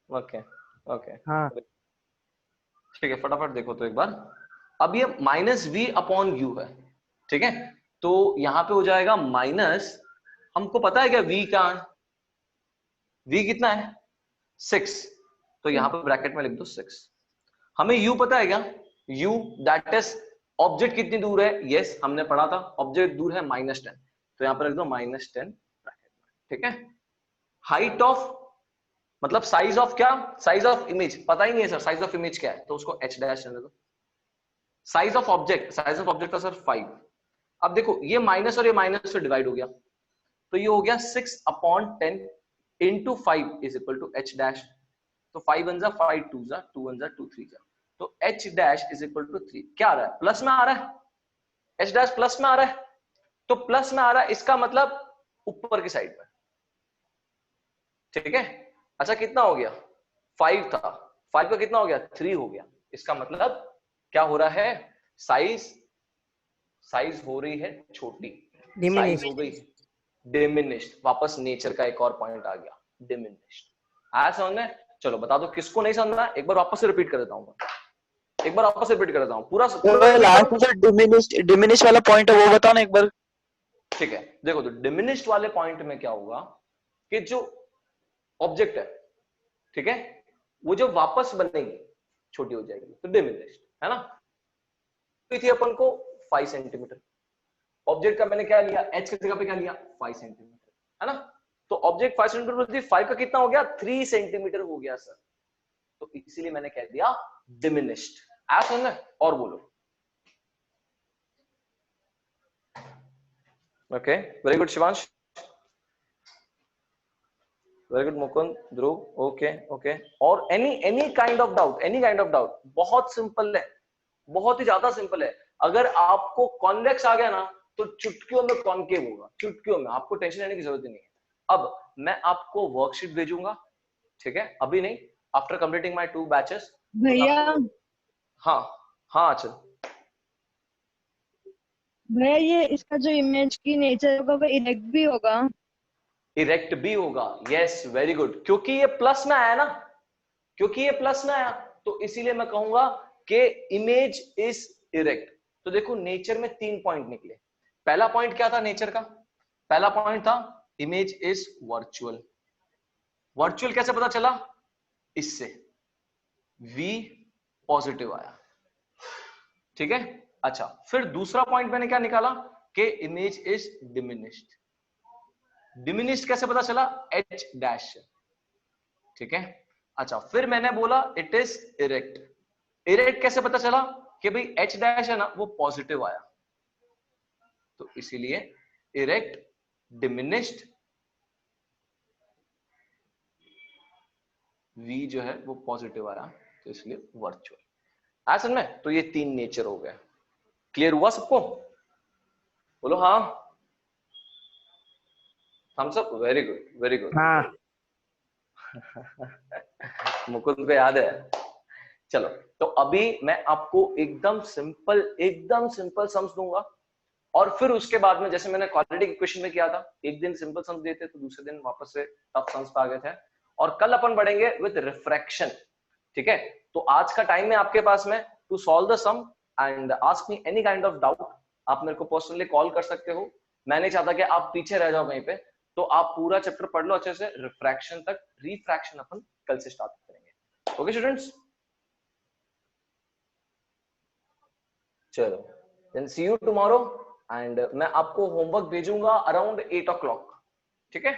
ओके ओके हाँ ठीक है, फटाफट देखो तो एक बार। अब ये माइनस v अपॉन यू है। ठीक है, तो यहां पे हो जाएगा माइनस, हमको पता है क्या v का, v कितना है? 6, तो यहां पे ब्रैकेट में लिख दो 6। हमें u पता है क्या? u दैट इज ऑब्जेक्ट कितनी दूर है? यस हमने पढ़ा था, ऑब्जेक्ट दूर है -10, तो यहां पर लिख दो -10 ब्रैकेट में। ठीक है, हाइट ऑफ मतलब साइज ऑफ क्या? साइज ऑफ इमेज पता ही नहीं है सर, साइज ऑफ इमेज क्या है, तो उसको h डैश रहने दो। Size of object, size of object का सर 5। अब देखो ये माइनस और ये माइनस से डिवाइड हो गया, तो ये हो गया 6/10 into 5 is equal to h dash. तो 5 वन जा 5 2 जा 2 वन जा 2 3 जा, तो h dash is equal to 3 क्या आ रहा है, प्लस में आ रहा है, h डैश प्लस में आ रहा है, तो प्लस में आ रहा है इसका मतलब ऊपर की साइड में, ठीक है। अच्छा कितना हो गया, 5 था, 5 का कितना हो गया, 3 हो गया, इसका मतलब क्या हो रहा है, साइज हो रही है छोटी, साइज हो गई डिमिनिश्ड, वापस नेचर का एक और पॉइंट आ गया, डिमिनिश्ड। आया समझ में? चलो बता दो किसको नहीं समझना, एक बार वापस से रिपीट कर देता हूँ, एक बार वापस से रिपीट कर देता हूँ पूरा लास्ट में जो डिमिनिश वाला पॉइंट है वो बताओ ना एक बार। ठीक है, देखो तो डिमिनिश्ड वाले पॉइंट में क्या होगा कि जो ऑब्जेक्ट है, ठीक है, वो जो वापस बनेगी छोटी हो जाएगी, तो डिमिनिश्ड है ना। थी अपन को 5 सेंटीमीटर, ऑब्जेक्ट का मैंने क्या लिया, h की जगह पे क्या लिया 5 सेंटीमीटर, है ना। तो ऑब्जेक्ट 5 सेंटीमीटर थी, 5 का कितना हो गया 3 सेंटीमीटर हो गया सर, तो इसीलिए मैंने कह दिया डिमिनिश्ड। आया समझ? और बोलो। Okay, very good Shivansh, very good Mukund, Dhruv, okay okay. और any kind of doubt, any kind of doubt, बहुत सिंपल है, बहुत ही ज्यादा सिंपल है। अगर आपको कॉन्वेक्स आ गया ना तो चुटकियों में कॉन्केव होगा, चुटकियों में, आपको टेंशन लेने की जरूरत ही नहीं है। अब मैं आपको वर्कशीट भेजूंगा, ठीक है, अभी नहीं, आफ्टर कंप्लीटिंग माय 2 बैचेस। भैया हाँ हाँ, चल भैया ये इसका जो इमेज की नेचर होगा वो इरेक्ट भी होगा? इरेक्ट भी होगा, यस वेरी गुड, क्योंकि ये प्लस में आया ना, क्योंकि ये प्लस में आया तो इसीलिए मैं कहूंगा कि इमेज इज इरेक्ट। तो देखो नेचर में 3 पॉइंट निकले। पहला पॉइंट क्या था नेचर का, पहला पॉइंट था इमेज इज वर्चुअल। वर्चुअल कैसे पता चला, इससे v पॉजिटिव आया, ठीक है। अच्छा फिर दूसरा पॉइंट मैंने क्या निकाला कि इमेज इज डिमिनिश्ड। डिमिनिश्ड कैसे पता चला, h डैश, ठीक है। अच्छा फिर मैंने बोला इट इज इरेक्ट। इरेक्ट कैसे पता चला कि भाई h डैश है ना वो पॉजिटिव आया, तो इसीलिए इरेक्ट डिमिनिश्ड, v जो है वो पॉजिटिव आया, तो इसलिए वर्चुअल। ऐसा में तो ये 3 नेचर हो गए। क्लियर हुआ सबको? बोलो हाँ, हम सब, वेरी गुड वेरी गुड। हाँ मुकुंद को याद है। चलो तो अभी मैं आपको एकदम सिंपल सम्स दूंगा, और फिर उसके बाद में जैसे मैंने क्वाड्रेटिक इक्वेशन में किया था, एक दिन सिंपल सम्स देते तो दूसरे दिन वापस से टफ सम्स पे आ गए थे, और कल अपन बढ़ेंगे विद रिफ्रैक्शन, ठीक है। तो आज का टाइम है आपके पास में to solve the sum and ask me any kind of doubt. आप मेरे को पर्सनली कॉल कर सकते हो, मैं नहीं चाहता कि आप पीछे रह जाओ कहीं पे, तो आप पूरा चैप्टर पढ़ लो अच्छे से, रिफ्रैक्शन तक। रिफ्रैक्शन अपन कल से स्टार्ट करेंगे, ओके स्टूडेंट्स। चलो then see you tomorrow, and मैं आपको होमवर्क भेजूंगा अराउंड 8 o'clock, ठीक है।